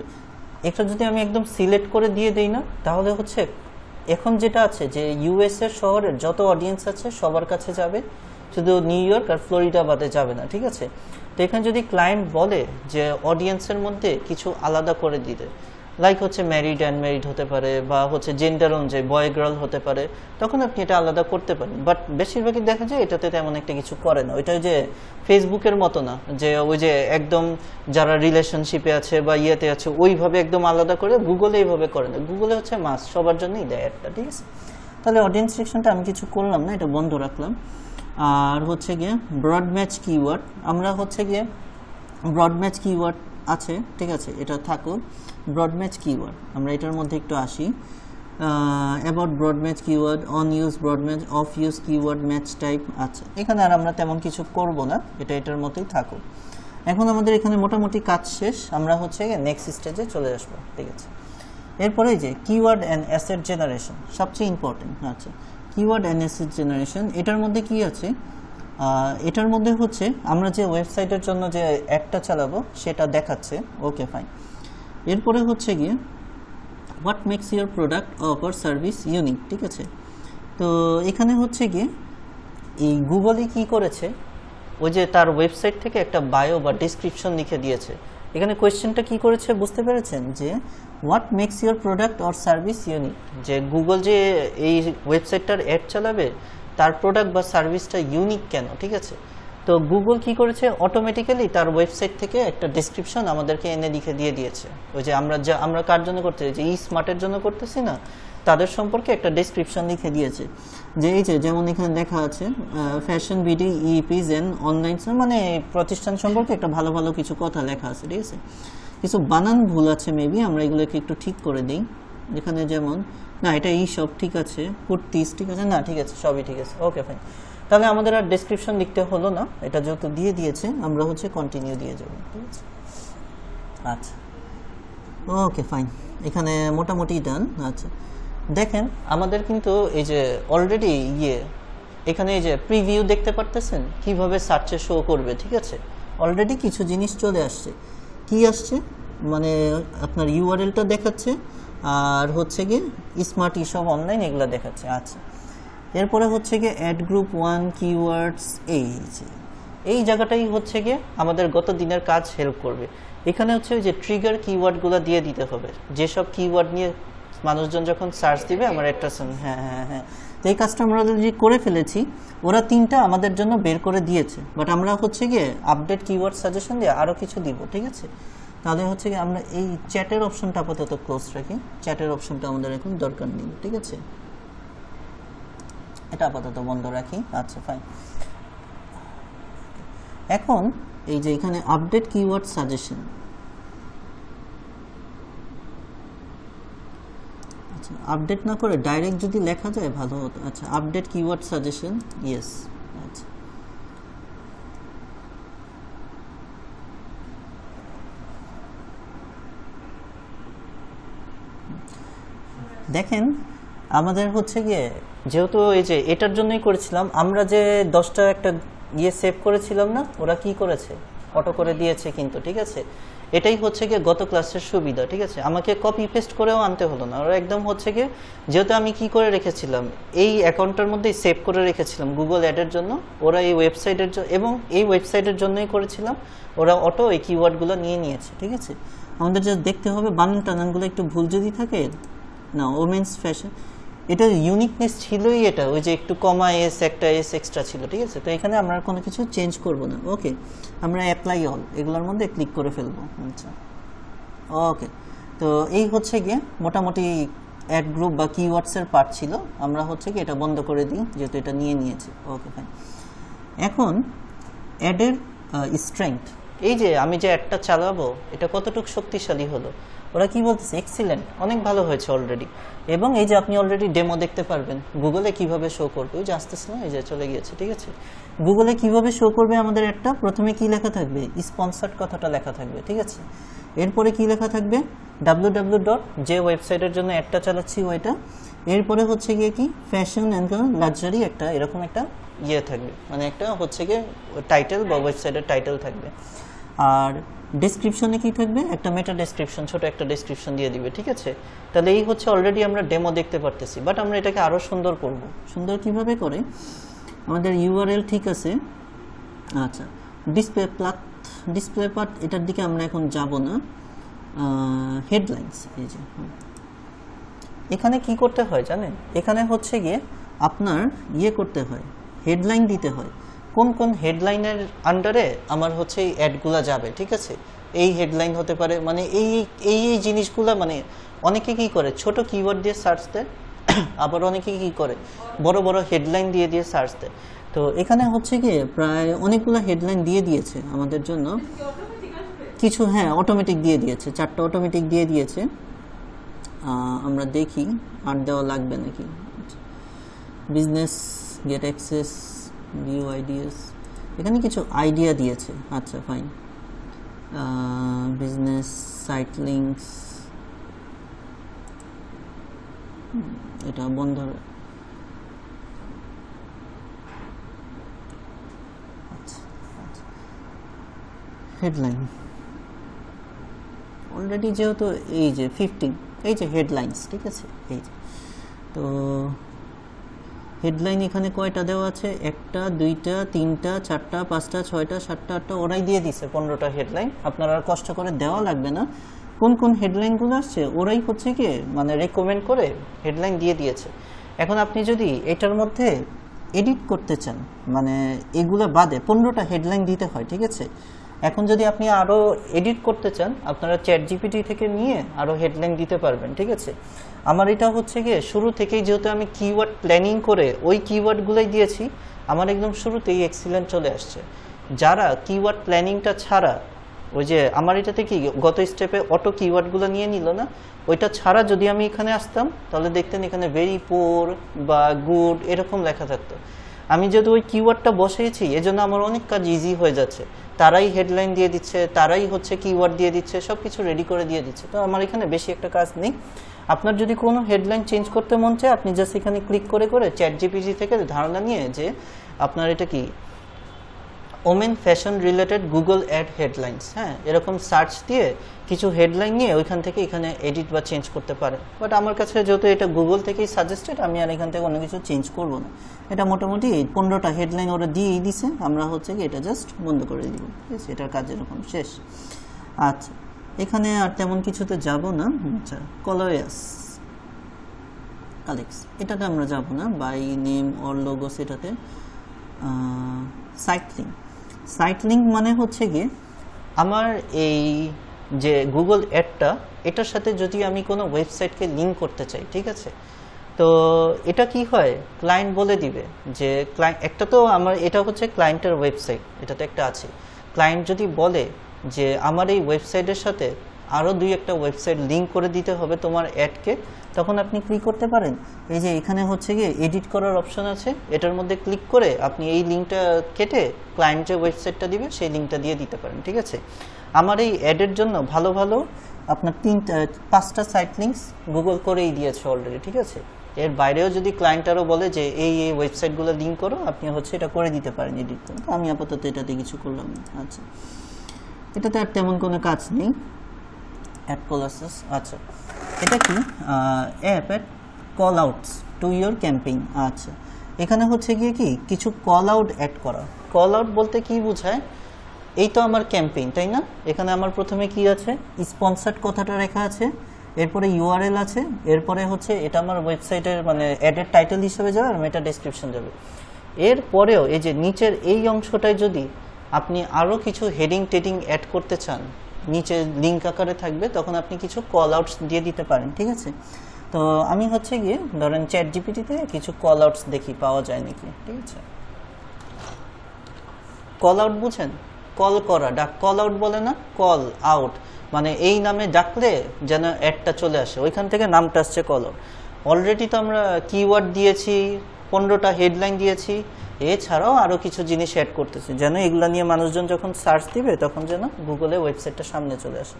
একটা যদি আমি একদম সিলেক্ট করে দিয়ে দেই না, তাহলে হচ্ছে এখন যেটা আছে যে ইউএস এর শহরের যত অডিয়েন্স আছে সবার কাছে যাবে, শুধু নিউ ইয়র্ক আর ফ্লোরিডা বাদে যাবে না, ঠিক আছে। তো এখানে যদি ক্লায়েন্ট বলে যে অডিয়েন্সের মধ্যে কিছু আলাদা করে দিতে, লাইক হচ্ছে ম্যারিড আনম্যারিড হতে পারে, বা হচ্ছে জেন্ডার অনুযায়ী বয় গার্ল হতে পারে, তখন আপনি এটা আলাদা করতে পারেন। বাট বেশিরভাগই দেখা যায় এটাতে তেমন একটা কিছু করে না। ওইটা যে ফেসবুকের মতো না যে ওই যে একদম যারা রিলেশনশিপে আছে বা ইয়েতে আছে ওইভাবে একদম আলাদা করে, গুগলে এইভাবে করে না। গুগলে হচ্ছে মাস সবার জন্যই দেয় একটা, ঠিক আছে। তাহলে অডিয়েন্স সেকশনটা আমি কিছু করলাম না, এটা বন্ধ রাখলাম। আর হচ্ছে গিয়ে ব্রড ম্যাচ কিওয়ার্ড, আমরা হচ্ছে গিয়ে ব্রড ম্যাচ কিওয়ার্ড আছে, ঠিক আছে, এটা থাকুক। ব্রড ম্যাচ কিওয়ার্ড আমরা এটার মধ্যে একটু আসি। About broad match keyword, on use broad match, off use keyword, match type. আচ্ছা, এখানে আর আমরা তেমন কিছু করব না, এটার মতোই থাকুক। এখন আমাদের এখানে মোটামুটি কাজ শেষ, আমরা হচ্ছে নেক্সট স্টেজে চলে আসবো, ঠিক আছে। এরপরে যে কিওয়ার্ড অ্যান্ড অ্যাসেট জেনারেশন সবচেয়ে ইম্পর্টেন্ট। আচ্ছা, কিওয়ার্ড অ্যান্ড অ্যাসেট জেনারেশন, এটার মধ্যে কি আছে, এটার মধ্যে হচ্ছে আমরা যে ওয়েবসাইটের জন্য যে অ্যাডটা চালাবো সেটা দেখাচ্ছে, ওকে ফাইন। এরপরে হচ্ছে গিয়ে what makes your product or service unique, ঠিক আছে। তো এখানে হচ্ছে গিয়ে এই গুগলই কি করেছে, ওই যে তার ওয়েবসাইট থেকে একটা বায়ো বা ডিসক্রিপশন লিখে দিয়েছে। এখানে কোয়েশ্চেনটা কি করেছে বুঝতে পেরেছেন, যে what makes your product or service unique, যে গুগল যে এই ওয়েবসাইটটার অ্যাড চালাবে তার প্রোডাক্ট বা সার্ভিসটা ইউনিক কেন, ঠিক আছে। তো গুগল কি করেছে, অটোমেটিক্যালি তার ওয়েবসাইট থেকে একটা ডেসক্রিপশন আমাদেরকে এনে লিখে দিয়ে দিয়েছে। ওই যে আমরা কার জন্য করতেছি, যে ই স্মার্টের জন্য করতেছি না, তাদের সম্পর্কে একটা ডেসক্রিপশন লিখে দিয়েছে, যে এই যে যেমন এখানে লেখা আছে ফ্যাশন বিডি ইপিজ এন্ড অনলাইন, মানে প্রতিষ্ঠান সম্পর্কে একটা ভালো ভালো কিছু কথা লেখা আছে, ঠিক আছে। কিছু বানান ভুল আছে মেবি, আমরা এগুলোকে একটু ঠিক করে দিই। এখানে যেমন না, এটা এই সব ঠিক আছে, কুর্তিস ঠিক আছে, না ঠিক আছে, সবই ঠিক আছে, ওকে ফাইন। তাহলে আমাদের আর ডেসক্রিপশন লিখতে হলো না, এটা যেহেতু দিয়ে দিয়েছে আমরা হচ্ছে কন্টিনিউ দিয়ে যাব, ঠিক আছে। আচ্ছা ওকে ফাইন, এখানে মোটামুটি ডান। আচ্ছা দেখেন আমাদের কিন্তু এই যে অলরেডি এখানে এই যে প্রিভিউ দেখতে পারতেছেন কিভাবে সার্চে শো করবে, ঠিক আছে। অলরেডি কিছু জিনিস চলে আসছে। কি আসছে মানে আপনার ইউআরএলটা দেখাচ্ছে, আর হচ্ছে গিয়ে স্মার্ট ইশপ অনলাইন এগুলো দেখাচ্ছে। আচ্ছা এরপরে হচ্ছে গিয়ে অ্যাড গ্রুপ 1 কিওয়ার্ডস, এই জায়গাটাই হচ্ছে গিয়ে আমাদের গত দিনের কাজ হেল্প করবে। এখানে হচ্ছে যে ট্রিগার কিওয়ার্ডগুলো দিয়ে দিতে হবে, যেসব কিওয়ার্ড নিয়ে মানুষজন যখন সার্চ দিবে আমার একটা হ্যাঁ, তো এই কাজটা আমরা অলরেডি করে ফেলেছি। ওরা 3টা আমাদের জন্য বের করে দিয়েছে, বাট আমরা হচ্ছে গিয়ে আপডেট কিওয়ার্ড সাজেশন দিয়ে আরও কিছু দিব, ঠিক আছে। তাহলে হচ্ছে গিয়ে আমরা এই চ্যাটের অপশনটা আপাতত ক্লোজ রাখি, চ্যাটের অপশনটা আমাদের এখন দরকার নেই, ঠিক আছে, এটা আপাতত বন্ধ রাখি। আচ্ছা ফাইন, এখন এই যে এখানে আপডেট কিওয়ার্ড সাজেশন, আচ্ছা আপডেট না করে ডাইরেক্ট যদি লেখা যায় ভালো হতো। আচ্ছা আপডেট কিওয়ার্ড সাজেশন, ইয়েস। আচ্ছা দেখেন আমাদের হচ্ছে গিয়ে যেহেতু এই যে এটার জন্যই করেছিলাম, আমরা যে 10টা একটা সেভ করেছিলাম না, ওরা কি করেছে অটো করে দিয়েছে কিন্তু, ঠিক আছে। এটাই হচ্ছে গিয়ে গত ক্লাসের সুবিধা, ঠিক আছে। আমাকে কপি পেস্ট করেও আনতে হলো না, ওরা একদম হচ্ছে গিয়ে যেহেতু আমি কি করে রেখেছিলাম এই অ্যাকাউন্টের মধ্যেই সেভ করে রেখেছিলাম গুগল অ্যাডের জন্য, ওরা এই ওয়েবসাইটের এবং এই ওয়েবসাইটের জন্যই করেছিলাম, ওরা অটো এই কিওয়ার্ডগুলো নিয়ে নিয়েছে, ঠিক আছে। আমাদের যা দেখতে হবে বানান টানানগুলো একটু ভুল যদি থাকে না, ওমেন্স ফ্যাশন এটা ইউনিকনেস ছিলই, এটা ওই যে একটু কমা এস একটা এস এক্সট্রা ছিল, ঠিক আছে। তো এখানে আমরা কোনো কিছু চেঞ্জ করব না, ওকে। আমরা অ্যাপ্লাই অল এগুলোর মধ্যে ক্লিক করে ফেলবো। আচ্ছা ওকে, তো এই হচ্ছে গিয়ে মোটামুটি অ্যাড গ্রুপ বা কিওয়ার্ডসের পার্ট ছিল, আমরা হচ্ছে কি এটা বন্ধ করে দিই যেহেতু এটা নিয়ে নিয়েছে, ওকে ফাইন। এখন অ্যাডের স্ট্রেংথ, এই যে আমি যে অ্যাডটা চালাবো এটা কতটুকু শক্তিশালী হলো, ওরা কি বলতেছে এক্সিলেন্ট, অনেক ভালো হয়েছে অলরেডি। এবং এই যে আপনি অলরেডি ডেমো দেখতে পারবেন গুগলে কিভাবে শো করবে, ওই যে আসতেছে না, এই যে চলে গিয়েছে, ঠিক আছে। গুগলে কিভাবে শো করবে আমাদের একটা, প্রথমে কি লেখা থাকবে স্পন্সর্ড কথাটা লেখা থাকবে, ঠিক আছে। এরপরে কি লেখা থাকবে www. যে ওয়েবসাইটের জন্য অ্যাডটা চালাচ্ছি ওইটা, এরপরে হচ্ছে গিয়ে কি ফ্যাশন অ্যান্ড লাক্সারি একটা এরকম একটা থাকবে, মানে একটা হচ্ছে গিয়ে টাইটেল বা ওয়েবসাইটের টাইটেল থাকবে। আর ডেসক্রিপশনে কি থাকবে, একটা মেটা ডেসক্রিপশন, ছোট একটা ডেসক্রিপশন দিয়ে দিবে, ঠিক আছে। তাহলে এই হচ্ছে অলরেডি আমরা ডেমো দেখতে পারতেছি, বাট আমরা এটাকে আরও সুন্দর করব। সুন্দর কিভাবে করে, আমাদের ইউআরএল ঠিক আছে। আচ্ছা ডিসপ্লে পার্ট এটার দিকে আমরা এখন যাব না, হেডলাইন্স, এই যে এখানে কি করতে হয় জানেন, এখানে হচ্ছে গিয়ে আপনার করতে হয়, হেডলাইন দিতে হয়, কোন কোন হেডলাইনের আন্ডারে আমার হচ্ছে এই অ্যাডগুলা যাবে, ঠিক আছে। এই হেডলাইন হতে পারে, মানে এই জিনিসগুলা, মানে অনেকে কি করে ছোট কিওয়ার্ড দিয়ে সার্চ দেয়, আবার অনেকে কি করে বড় বড় হেডলাইন দিয়ে দিয়ে সার্চ দেয়। তো এখানে হচ্ছে গিয়ে প্রায় অনেকগুলো হেডলাইন দিয়ে দিয়েছে আমাদের জন্য, কিছু হ্যাঁ অটোমেটিক দিয়ে দিয়েছে, 4টা অটোমেটিক দিয়ে দিয়েছে। আমরা দেখি আর দেওয়া লাগবে নাকি। Business get access, view ideas, এখানে কিছু আইডিয়া দিয়েছে। আচ্ছা ফাইন, বিজনেস সাইট লিঙ্কস, এটা বন্ধ। হেডলাইন অলরেডি যেহেতু এই যে 15, এই যে হেডলাইন্স, ঠিক আছে। এই যে তো হেডলাইন এখানে কয়টা দেওয়া আছে, 1টা 2টা 3টা 4টা 5টা 6টা 7টা 8টা, ওরাই দিয়ে দিছে 15টা হেডলাইন, আপনারা আর কষ্ট করে দেওয়া লাগবে না। কোন কোন হেডলাইনগুলো আসছে ওরাই হচ্ছে কি মানে রেকমেন্ড করে হেডলাইন দিয়ে দিয়েছে। এখন আপনি যদি এটার মধ্যে এডিট করতে চান, মানে এগুলো বাদে 15টা হেডলাইন দিতে হয়, ঠিক আছে। এখন যদি আপনি আরও এডিট করতে চান, আপনারা চ্যাট জিপিটি থেকে নিয়ে আরও হেডলাইন দিতে পারবেন, ঠিক আছে। আমার এটা হচ্ছে গিয়ে শুরু থেকেই যেহেতু আমি কিওয়ার্ড প্ল্যানিং করে ওই কিওয়ার্ডগুলোই দিয়েছি, আমার একদম শুরুতেই এক্সিলেন্ট চলে আসছে। যারা কিওয়ার্ড প্ল্যানিংটা ছাড়া, ওই যে আমার এটাতে কি গত স্টেপে অটো কিওয়ার্ডগুলো নিয়ে নিল না, ওইটা ছাড়া যদি আমি এখানে আসতাম তাহলে দেখতেন এখানে ভেরি পোর বা গুড এরকম লেখা থাকতো। আমি যেহেতু ওই কিওয়ার্ডটা বসিয়েছি, এজন্য আমার অনেক কাজ ইজি হয়ে যাচ্ছে। তারাই হেডলাইন দিয়ে দিচ্ছে, তারাই হচ্ছে কিওয়ার্ড দিয়ে দিচ্ছে, সব কিছু রেডি করে দিয়ে দিচ্ছে। তো আমার এখানে বেশি একটা কাজ নেই। আপনার যদি কোনো হেডলাইন চেঞ্জ করতে মন চায়, আপনি জাস্ট এখানে ক্লিক করে করে চ্যাট জিপিটি থেকে ধারণা নিয়ে যে আপনার এটা কি women fashion related Google ad headlines, হ্যাঁ, এরকম সার্চ দিয়ে কিছু হেডলাইন নিয়ে ওইখান থেকে এখানে এডিট বা চেঞ্জ করতে পারেন। বাট আমার কাছে যেহেতু এটা গুগল থেকেই সাজেস্টেড, আমি আর এখান থেকে অন্য কিছু চেঞ্জ করব না। এটা মোটামুটি 15টা হেডলাইন ওরা দিয়েই দিছে, আমরা হচ্ছে কি এটা জাস্ট বন্ধ করে দিব, ঠিক আছে, এটার কাজ এরকম শেষ। আচ্ছা, এখানে আর তেমন কিছুতে যাব না। আচ্ছা, কলোয়াস আলেক্স, এটাতে আমরা যাব না। বাই নেম অর লোগোস, এটাতে সাইট লিঙ্ক মানে হচ্ছে গিয়ে আমার এই যে গুগল অ্যাডটা, এটার সাথে যদি আমি কোনো ওয়েবসাইটকে লিঙ্ক করতে চাই, ঠিক আছে, তো এটা কি হয়, ক্লায়েন্ট বলে দিবে যে একটা তো আমার এটা হচ্ছে ক্লায়েন্টের ওয়েবসাইট, এটাতে একটা আছে। ক্লায়েন্ট যদি বলে যে আমার এই ওয়েবসাইটের সাথে আরও 2-1টা ওয়েবসাইট লিঙ্ক করে দিতে হবে তোমার অ্যাডকে, তখন আপনি ক্লিক করতে পারেন। এই যে এখানে হচ্ছে গিয়ে এডিট করার অপশন আছে, এটার মধ্যে ক্লিক করে আপনি এই লিঙ্কটা কেটে ক্লায়েন্ট যে ওয়েবসাইটটা দিবে সেই লিঙ্কটা দিয়ে দিতে পারেন, ঠিক আছে। আমার এই অ্যাডের জন্য ভালো ভালো আপনার 5টা সাইট লিঙ্কস গুগল করেই দিয়েছে অলরেডি, ঠিক আছে। এর বাইরেও যদি ক্লায়েন্ট আরও বলে যে এই ওয়েবসাইটগুলো লিঙ্ক করো, আপনি হচ্ছে এটা করে দিতে পারেন এডিট করে। আমি আপাতত এটাতে কিছু করলাম না। আচ্ছা, এটাতে আর তেমন কোনো কাজ নেই। অ্যাড কোলাসেস, আচ্ছা, এটা কি app add call outs to your campaign. আচ্ছা, এখানে হচ্ছে গিয়ে কি কিছু কল আউট অ্যাড করা। কল আউট বলতে কি বোঝায়, এই তো আমার ক্যাম্পেইন, তাই না। এখানে আমার প্রথমে কি আছে, স্পন্সার্ড কথাটা লেখা আছে, এরপরে ইউআরএল আছে, এরপরে হচ্ছে এটা আমার ওয়েবসাইটের মানে অ্যাডের টাইটেল হিসেবে যাবে আর এটা ডেসক্রিপশন যাবে। এরপরেও এই যে নিচের এই অংশটায় যদি আপনি আরও কিছু হেডিং টেডিং অ্যাড করতে চান, নিচে লিঙ্ক আকারে থাকবে, তখন আপনি কিছু কল আউটস দিয়ে দিতে পারেন, ঠিক আছে। তো আমি হচ্ছে গিয়ে ধরেন চ্যাট জিপিটিতে কিছু কল আউটস দেখি পাওয়া যায় নাকি, ঠিক আছে। কল আউট বুঝেন, কল করা, ডাক, কল আউট বলে না, কল আউট মানে এই নামে ডাকলে যেন অ্যাডটা চলে আসে, ওইখান থেকে নামটা আসছে কল আউট। অলরেডি তো আমরা কিওয়ার্ড দিয়েছি, 15টা হেডলাইন দিয়েছি, এছাড়াও আরও কিছু জিনিস অ্যাড করতেছি যেন এগুলো নিয়ে মানুষজন যখন সার্চ দিবে তখন যেন গুগলে ওয়েবসাইটটা সামনে চলে আসে।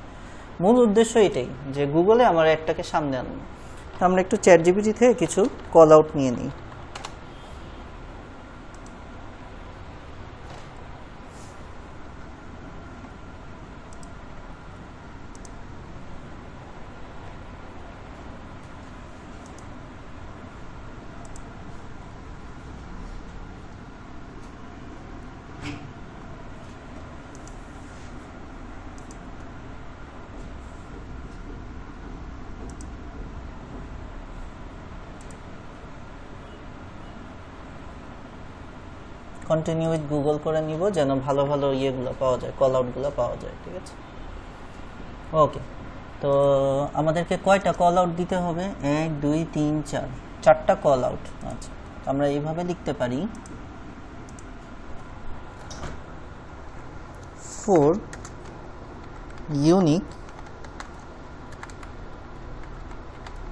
মূল উদ্দেশ্য এটাই যে গুগলে আমার অ্যাডটাকে সামনে আনবো। আমরা একটু চ্যাট জিপিটি থেকে কিছু কল আউট নিয়ে নিই। কন্টিনিউ উইথ গুগল করে নিব যেন ভালো ভালো ইয়েগুলো পাওয়া যায়, কল আউটগুলো পাওয়া যায়, ঠিক আছে। ওকে, তো আমাদেরকে কয়টা কল আউট দিতে হবে, 1 2 3 4, 4টা কল আউট। আচ্ছা, আমরা এইভাবে লিখতে পারি 4 ইউনিক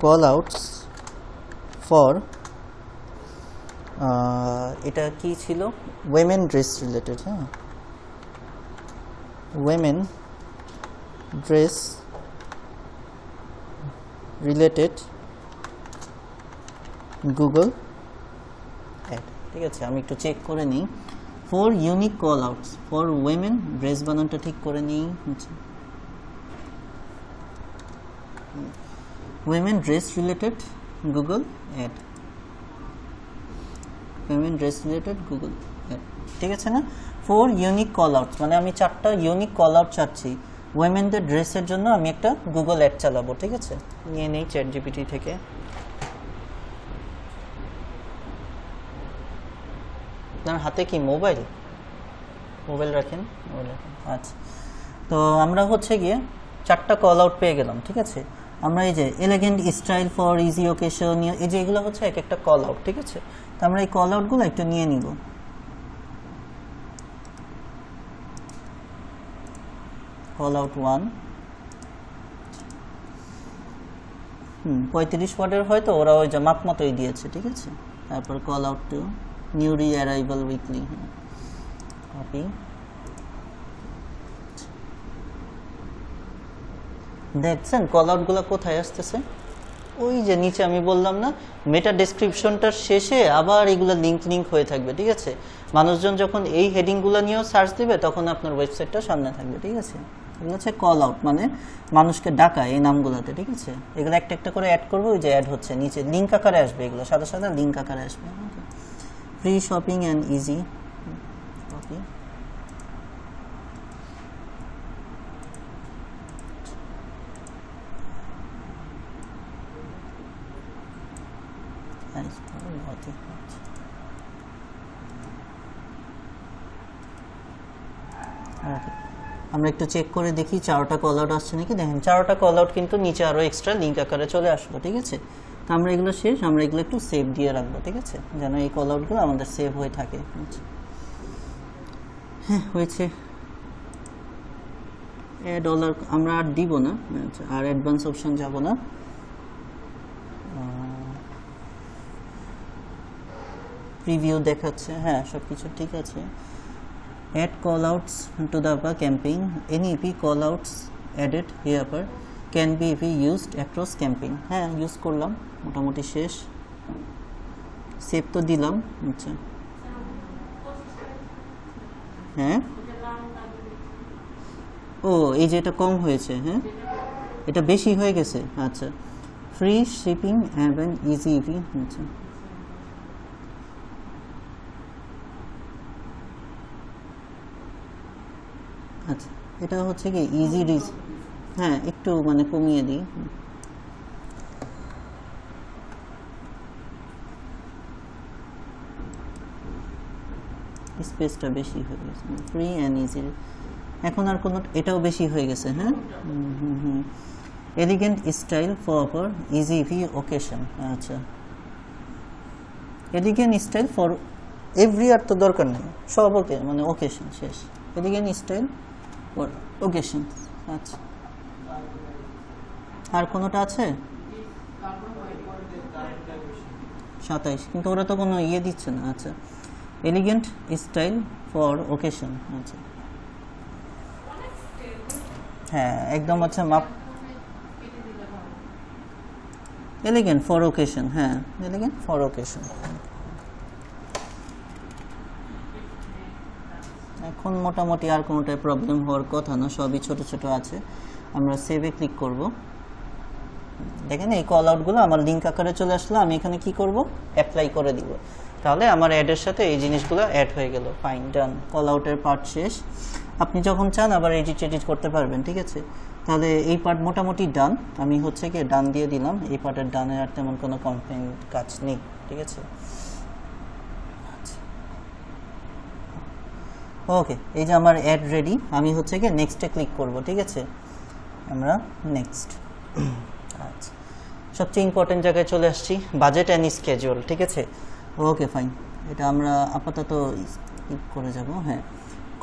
কল আউটস ফর, এটা কি ছিল, ওয়েমেন ড্রেস রিলেটেড, হ্যাঁ, women dress related Google ad, ঠিক আছে। আমি একটু চেক করে নিই, 4 unique call outs for women dress, বানানটা ঠিক করে নিই, women dress related Google ad, women dress related Google ad, ঠিক আছে না। 4 ইউনিক কল আউটস মানে আমি 4টা ইউনিক কল আউট চাচ্ছি ওয়েমেনদের ড্রেসের জন্য, আমি একটা গুগল অ্যাড চালাবো, ঠিক আছে। নিয়ে নেই চ্যাট জিপিটি থেকে। আপনার হাতে কি মোবাইল? মোবাইল রাখেন। আচ্ছা, তো আমরা হচ্ছে গিয়ে 4টা কল আউট পেয়ে গেলাম, ঠিক আছে। আমরা এই যে elegant style for easy occasion, এই যে এগুলো হচ্ছে এক একটা কল আউট, ঠিক আছে। তো আমরা এই কল আউটগুলো একটু নিয়ে নিব। কল আউট 1 35 ওয়ার্ডের হয়তো ওরা ওই যে মাপ মতোই দিয়েছে, ঠিক আছে। তারপর কল আউট 2 নিউ রি অ্যারাইভাল উইকলি, কপি। দেখছেন কল আউটগুলো কোথায় আসতেছে? ওই যে নিচে আমি বললাম না, মেটা ডেসক্রিপশনটার শেষে আবার এগুলো লিঙ্ক হয়ে থাকবে, ঠিক আছে। মানুষজন যখন এই হেডিংগুলো নিয়েও সার্চ দিবে তখন আপনার ওয়েবসাইটটা সামনে থাকবে, ঠিক আছে। এগুলো হচ্ছে কল আউট, মানে মানুষকে ডাকা এই নামগুলোতে, ঠিক আছে। এগুলো একটা একটা করে অ্যাড করবো, ওই যে অ্যাড হচ্ছে নিচে লিঙ্ক আকারে আসবে, এগুলো সাদা সাদা লিঙ্ক আকারে আসবে। Free shopping and easy copy. আমরা একটু চেক করে দেখি 4টা কল আউট আসছে নাকি। দেখেন 4টা কল আউট কিন্তু নিচে আরো এক্সট্রা লিঙ্ক আকারে চলে আসলো, ঠিক আছে। তো আমরা এগুলো শেষ, আমরা এগুলো একটু সেভ দিয়ে রাখবো, ঠিক আছে, যেন এই কল আউটগুলো আমাদের সেভ হয়ে থাকে। হ্যাঁ, হয়েছে। $1 আমরা আর দিব না, আচ্ছা, আর অ্যাডভান্স অপশন যাব না। প্রিভিউ দেখাচ্ছে, হ্যাঁ সবকিছু ঠিক আছে। add callouts to the upper campaign. Any EP callouts added here upper can be EP used across campaign. হ্যাঁ ইউজ করলাম, মোটামুটি শেষ। সেভ তো দিলাম। আচ্ছা, হ্যাঁ ও এই যে এটা কম হয়েছে, হ্যাঁ এটা বেশি হয়ে গেছে। আচ্ছা, ফ্রি শিপিং অ্যান্ড ইজি ইপি। আচ্ছা, আচ্ছা এটা হচ্ছে কি ইজি রিচ, হ্যাঁ একটু মানে কমিয়ে দিই। স্পেসটা বেশি হয়ে গেছে, ফ্রি অ্যান্ড ইজি। এখন আর কোনো, এটাও বেশি হয়ে গেছে, হ্যাঁ। এলিগেন্ট স্টাইল ফর ইজি ইপি ওকেশন। আচ্ছা, এলিগেন্ট স্টাইল ফর এভরি আর তো দরকার নেই, সব ওকে মানে ওকেশন শেষ। Elegant style for occasion. আচ্ছা, আর কোনোটা আছে? 27, কিন্তু ওরা তো কোনো ইয়ে দিচ্ছে না। আচ্ছা, এলিগেন্ট স্টাইল ফর ওকেশন। আচ্ছা, হ্যাঁ একদম আচ্ছা মাপ, এলিগেন্ট ফর ওকেশন, হ্যাঁ এলিগেন্ট ফর ওকেশন। এখন মোটামুটি আর কোনোটাই প্রবলেম হওয়ার কথা না, সবই ছোট ছোট আছে। আমরা সেভে ক্লিক করব। দেখেন এই কল আউটগুলো আমার লিঙ্ক আকারে চলে আসলো। আমি এখানে কি করব, অ্যাপ্লাই করে দিব, তাহলে আমার অ্যাডের সাথে এই জিনিসগুলো অ্যাড হয়ে গেল। ফাইন, ডান, কল আউটের পার্ট শেষ। আপনি যখন চান আবার এডিট করতে পারবেন, ঠিক আছে। তাহলে এই পার্ট মোটামুটি ডান। আমি হচ্ছে কি ডান দিয়ে দিলাম, এই পার্টের ডানের আর তেমন কোনো কমপ্লেন কাজ নেই, ঠিক আছে। ওকে, এই যে আমার অ্যাড রেডি। আমি হচ্ছে কি নেক্সটে ক্লিক করব, ঠিক আছে। আমরা নেক্সট। আচ্ছা, সবচেয়ে ইম্পর্টেন্ট জায়গায় চলে আসছি, বাজেট অ্যান্ড স্কেজুয়াল, ঠিক আছে। ওকে ফাইন, এটা আমরা আপাতত স্কিপ করে যাব। হ্যাঁ,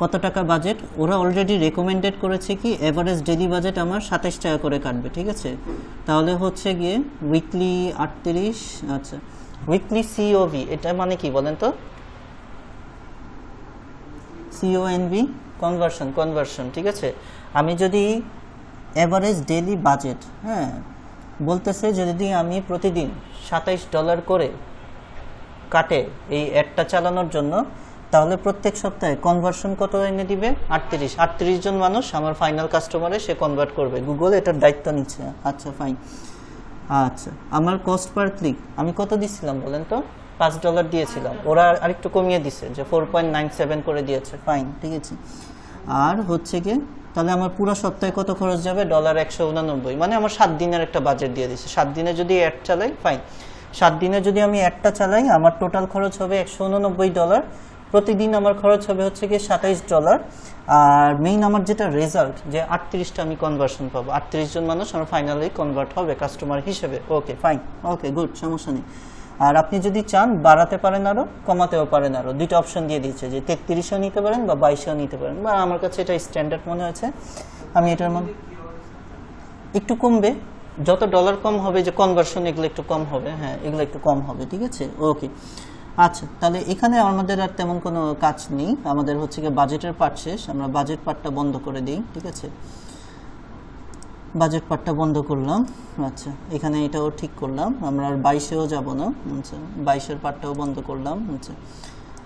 কত টাকা বাজেট? ওরা অলরেডি রেকমেন্ডেড করেছে কি এভারেজ ডেইলি বাজেট আমার 27 টাকা করে কাটবে, ঠিক আছে। তাহলে হচ্ছে গিয়ে উইকলি 38। আচ্ছা, উইকলি সিওভি এটা মানে কি বলেন তো? সিওএনভি কনভার্সন, ঠিক আছে। আমি যদি এভারেজ ডেইলি বাজেট, হ্যাঁ বলতেছে যদি আমি প্রতিদিন $27 করে কাটে এই অ্যাডটা চালানোর জন্য, তাহলে প্রত্যেক সপ্তাহে কনভার্সন কত এনে দিবে? 38 জন মানুষ আমার ফাইনাল কাস্টমারে সে কনভার্ট করবে। গুগল এটার দায়িত্ব নিচ্ছে। আচ্ছা ফাইন। আচ্ছা, আমার কস্ট পার ক্লিক আমি কত দিচ্ছিলাম বলেন তো? $5 দিয়েছিলাম, ওরা আরেকটু কমিয়ে দিছে, যে 4.97 করে দিয়েছে। ফাইন, ঠিক আছে। আর হচ্ছে গিয়ে তাহলে আমার পুরো সপ্তাহে কত খরচ যাবে? $189, মানে আমার 7 দিনের একটা বাজেট দিয়ে দিছে। 7 দিনে যদি অ্যাড চালাই, ফাইন, 7 দিনে যদি আমি অ্যাডটা চালাই আমার টোটাল খরচ হবে $189। প্রতিদিন আমার খরচ হবে হচ্ছে কি $27, আর মেইন আমার যেটা রেজাল্ট যে 38টা আমি কনভার্সন পাবো, 38 জন মানুষ আমার ফাইনালি কনভার্ট হবে কাস্টমার হিসেবে। ওকে ফাইন, ওকে গুড, সমস্যা নেই। আর আপনি যদি চান বাড়াতে পারেন আরো, কমাতেও পারেন আরো, দুইটা অপশন দিয়ে দিচ্ছে যে 33ও নিতে পারেন বা 22ও নিতে পারেন, বা আমার কাছে এটা স্ট্যান্ডার্ড মনে হয়েছে, আমি এটার মধ্যে একটু কমবে, যত ডলার কম হবে যে কনভার্সন এগুলো একটু কম হবে, হ্যাঁ এগুলো একটু কম হবে, ঠিক আছে ওকে। আচ্ছা তাহলে এখানে আমাদের আর তেমন কোনো কাজ নেই, আমাদের হচ্ছে কি বাজেটের পার্ট শেষ, আমরা বাজেট পার্টটা বন্ধ করে দিই, ঠিক আছে বাজেট পার্টটা বন্ধ করলাম। আচ্ছা এখানে এটাও ঠিক করলাম, আমরা আর 22এও যাব না, আচ্ছা 22এর পার্টটাও বন্ধ করলাম। আচ্ছা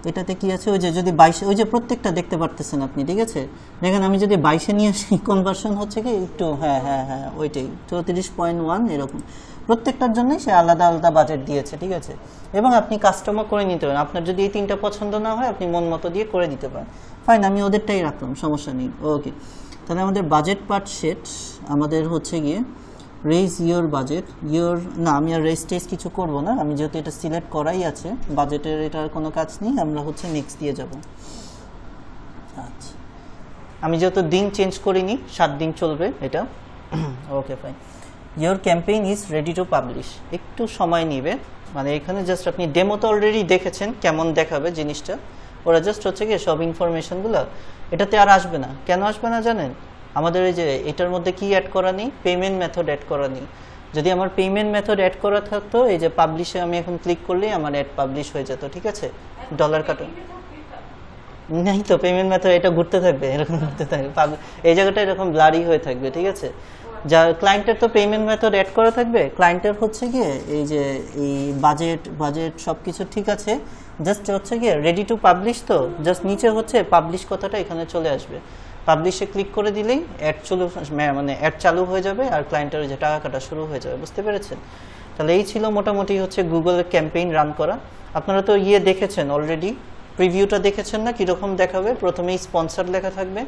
এটাতে কি আছে, ওই যে যদি 22, ওই যে প্রত্যেকটা দেখতে পারতেছেন আপনি, ঠিক আছে দেখেন আমি যদি 22-এ নিয়ে আসি কনভার্সন হচ্ছে কি একটু, হ্যাঁ হ্যাঁ হ্যাঁ ওইটাই 34.1 এরকম, প্রত্যেকটার জন্যই সে আলাদা আলাদা বাজেট দিয়েছে, ঠিক আছে। এবং আপনি কাস্টমার করে নিতে পারেন, আপনার যদি এই তিনটা পছন্দ না হয় আপনি মন মতো দিয়ে করে দিতে পারেন, ফাইন আমি ওদেরটাই রাখলাম, সমস্যা নেই ওকে। তাহলে আমাদের বাজেট পার্ট সেট, আমাদের হচ্ছে গিয়ে রেজ ইয়োর বাজেট, ইয়োর না আমি আর রেজ টেজ কিছু করব না, আমি যেহেতু এটা সিলেক্ট করাই আছে বাজেটের, এটার কোনো কাজ নেই, আমরা হচ্ছে নেক্সট দিয়ে যাব। আচ্ছা আমি যেহেতু দিন চেঞ্জ করিনি, 7 দিন চলবে এটা, okay fine. Your campaign is ready to publish, একটু সময় নেবে, মানে এখানে জাস্ট আপনি ডেমো তো অলরেডি দেখেছেন কেমন দেখাবে জিনিসটা, ওরা জাস্ট হচ্ছে কি সব ইনফরমেশনগুলো এটাতে আর আসবে না। কেন আসবে না জানেন, আমাদের এই যে এটার মধ্যে কি অ্যাড করা নেই, পেমেন্ট মেথড অ্যাড করা নেই। যদি আমার পেমেন্ট মেথড অ্যাড করা থাকতো, এই যে পাবলিশে আমি এখন ক্লিক করলেই আমার অ্যাড পাবলিশ হয়ে যেত, ঠিক আছে ডলার কাটো নাই তো, পেমেন্ট মেথড এটা ঘুরতে থাকবে, এরকম ঘুরতে থাকবে, এই জায়গাটা এরকম ব্লারি হয়ে থাকবে, ঠিক আছে। যা ক্লায়েন্টের তো পেমেন্ট মেথড অ্যাড করা থাকবে, ক্লায়েন্টের হচ্ছে গিয়ে এই যে এই বাজেট সব কিছু ঠিক আছে, জাস্ট হচ্ছে গিয়ে রেডি টু পাবলিশ, তো জাস্ট নিচে হচ্ছে পাবলিশ কথাটা এখানে চলে আসবে, পাবলিশে ক্লিক করে দিলেই অ্যাড মানে অ্যাড চালু হয়ে যাবে আর ক্লায়েন্টের যে টাকা কাটা শুরু হয়ে যাবে, বুঝতে পেরেছেন। তাহলে এই ছিল মোটামুটি হচ্ছে গুগলের ক্যাম্পেইন রান করা। আপনারা তো দেখেছেন অলরেডি, প্রিভিউটা দেখেছেন না কীরকম দেখাবে, প্রথমেই স্পন্সর লেখা থাকবে,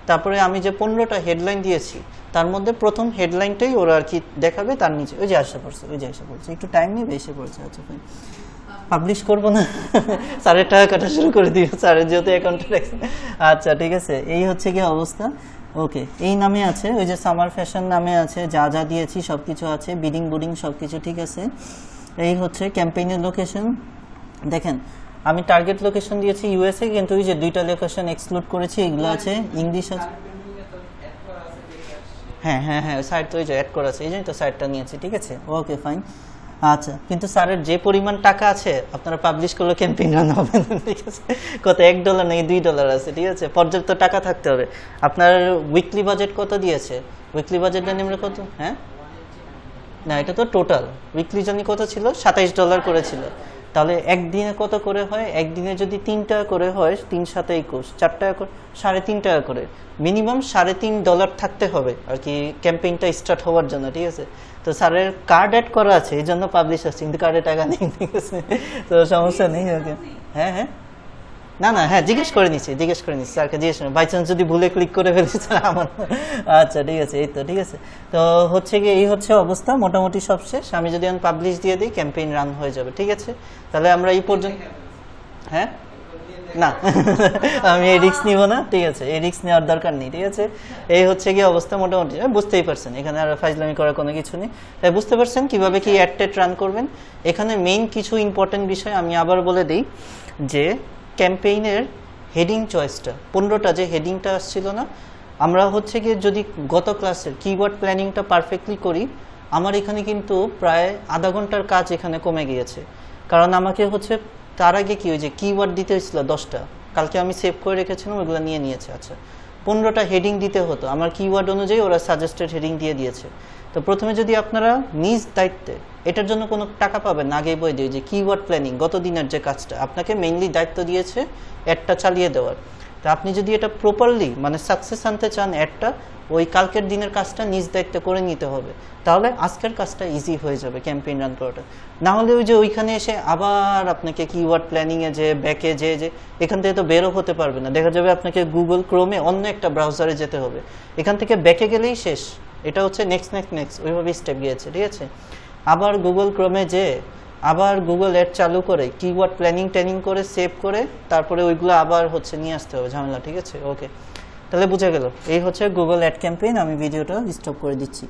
তারপরে আমি যে 15টা হেডলাইন দিয়েছি তার মধ্যে প্রথম হেডলাইনটাই ওরা আর কি দেখাবে, তার নিচে ওই যে আসা পড়ছে, ওই যে আসা পড়ছে, একটু টাইম নেবে, এসে পড়ছে। আচ্ছা ফাইন, পাবলিশ করবো না, স্যারের টাকা কাটা শুরু করে দিও, স্যারের যেহেতু অ্যাকাউন্টে রাখছে। আচ্ছা ঠিক আছে, এই হচ্ছে কি অবস্থা। ওকে এই নামে আছে, ওই যে সামার ফ্যাশন নামে আছে, যা যা দিয়েছি সব কিছু আছে, বিডিং বুডিং সব কিছু ঠিক আছে। এই হচ্ছে ক্যাম্পেইনের লোকেশন, দেখেন আমি টার্গেট লোকেশন দিয়েছি ইউএসএ, কিন্তু ওই যে 2টা লোকেশন এক্সক্লুড করেছি, এগুলো আছে ইংলিশ আছে, হ্যাঁ হ্যাঁ হ্যাঁ সাইট তো ওই যে অ্যাড করা আছে, এই জন্যই তো সাইটটা নিয়েছি, ঠিক আছে ওকে ফাইন। আচ্ছা কিন্তু স্যারের যে পরিমাণ টাকা আছে আপনারা পাবলিশ করলে ক্যাম্পেইন রান হবে না, ঠিক আছে, কত $1 নেই $2 আছে, ঠিক আছে, পর্যাপ্ত টাকা থাকতে হবে। আপনার উইকলি বাজেট কত দিয়েছে, উইকলি বাজেটটা নিম্ন কত, হ্যাঁ না এটা তো টোটাল, উইকলি জানি কত ছিল, $27 করেছিল, তাহলে একদিনে কত করে হয়, একদিনে যদি 3 টাকা করে হয়, 3 × 7 = 21, 4 টাকা করে, $3.5 করে, মিনিমাম $3.5 থাকতে হবে আর কি ক্যাম্পেইনটা স্টার্ট হওয়ার জন্য, ঠিক আছে। তো স্যারের কার্ড অ্যাড করা আছে এই জন্য পাবলিশ আসছে, কিন্তু কার্ডে টাকা নেই, ঠিক আছে, তো সমস্যা নেই। ওকে হ্যাঁ হ্যাঁ না না হ্যাঁ জিজ্ঞেস করে নিচ্ছি স্যারকে জিজ্ঞেস করেন, বাই চান্স যদি ভুলে ক্লিক করে ফেলছি স্যার আমার, আচ্ছা ঠিক আছে, এই তো ঠিক আছে। তো হচ্ছে কি এই হচ্ছে অবস্থা, মোটামুটি সব শেষ। আমি যদি আমি পাবলিশ দিয়ে দিই ক্যাম্পেইন রান হয়ে যাবে, ঠিক আছে। তাহলে আমরা এই পর্যন্ত, হ্যাঁ না আমি এই রিস্ক নিব না, ঠিক আছে, এই রিস্ক নেওয়ার দরকার নেই, ঠিক আছে। এই হচ্ছে কি অবস্থা মোটামুটি, বুঝতেই পারছেন, এখানে আর ফাইজলামি করার কোনো কিছু নেই। তাই বুঝতে পারছেন কিভাবে কি অ্যাড টেট রান করবেন। এখানে মেইন কিছু ইম্পর্টেন্ট বিষয় আমি আবার বলে দিই, যে ক্যাম্পেইনের হেডিং চয়েসটা, 15টা যে হেডিংটা আসছিল না, আমরা হচ্ছে গিয়ে যদি গত ক্লাসের কিওয়ার্ড প্ল্যানিংটা পারফেক্টলি করি, আমার এখানে কিন্তু প্রায় আধা ঘন্টার কাজ এখানে কমে গিয়েছে। কারণ আমাকে হচ্ছে তার আগে কি, ওই যে কিওয়ার্ড দিতে হয়েছিল 10টা, কালকে আমি সেভ করে রেখেছিলাম, ওইগুলো নিয়ে নিয়েছে। আচ্ছা 15টা হেডিং দিতে হতো, আমার কিওয়ার্ড অনুযায়ী ওরা সাজেস্টেড হেডিং দিয়ে দিয়েছে। তো প্রথমে যদি আপনারা নিজ দায়িত্বে, এটার জন্য কোনো টাকা পাবেন না, আগেই বলে দিই যে কিওয়ার্ড প্ল্যানিং গত দিনের যে কাজটা আপনাকে মেইনলি দায়িত্ব দিয়েছে অ্যাডটা চালিয়ে দেওয়ার। তো আপনি যদি এটা প্রপারলি মানে সাকসেস আনতে চান, অ্যাডটা ওই কালকের দিনের কাজটা নিজ দায়িত্বে করে নিতে হবে, তাহলে আজকের কাজটা ইজি হয়ে যাবে ক্যাম্পেইন রান করাটা। না হলে ওই যে ওইখানে এসে আবার আপনাকে কিওয়ার্ড প্ল্যানিংয়ে যে ব্যাকে যে এখান থেকে তো বেরো হতে পারবে না, দেখা যাবে আপনাকে গুগল ক্রোমে অন্য একটা ব্রাউজারে যেতে হবে, এখান থেকে ব্যাকে গেলেই শেষ। এটা হচ্ছে নেক্সট ওইভাবে স্টেপ গিয়েছে, ঠিক আছে। আবার গুগল ক্রোমে যে আবার গুগল অ্যাড চালু করে কিওয়ার্ড প্ল্যানিং ট্রেনিং করে সেভ করে তারপরে ওইগুলো আবার হচ্ছে নিয়ে আসতে হবে ঝামেলা, ঠিক আছে? ওকে, তাহলে বুঝে গেল এই হচ্ছে গুগল অ্যাড ক্যাম্পেইন। আমি ভিডিওটা স্টপ করে দিচ্ছি।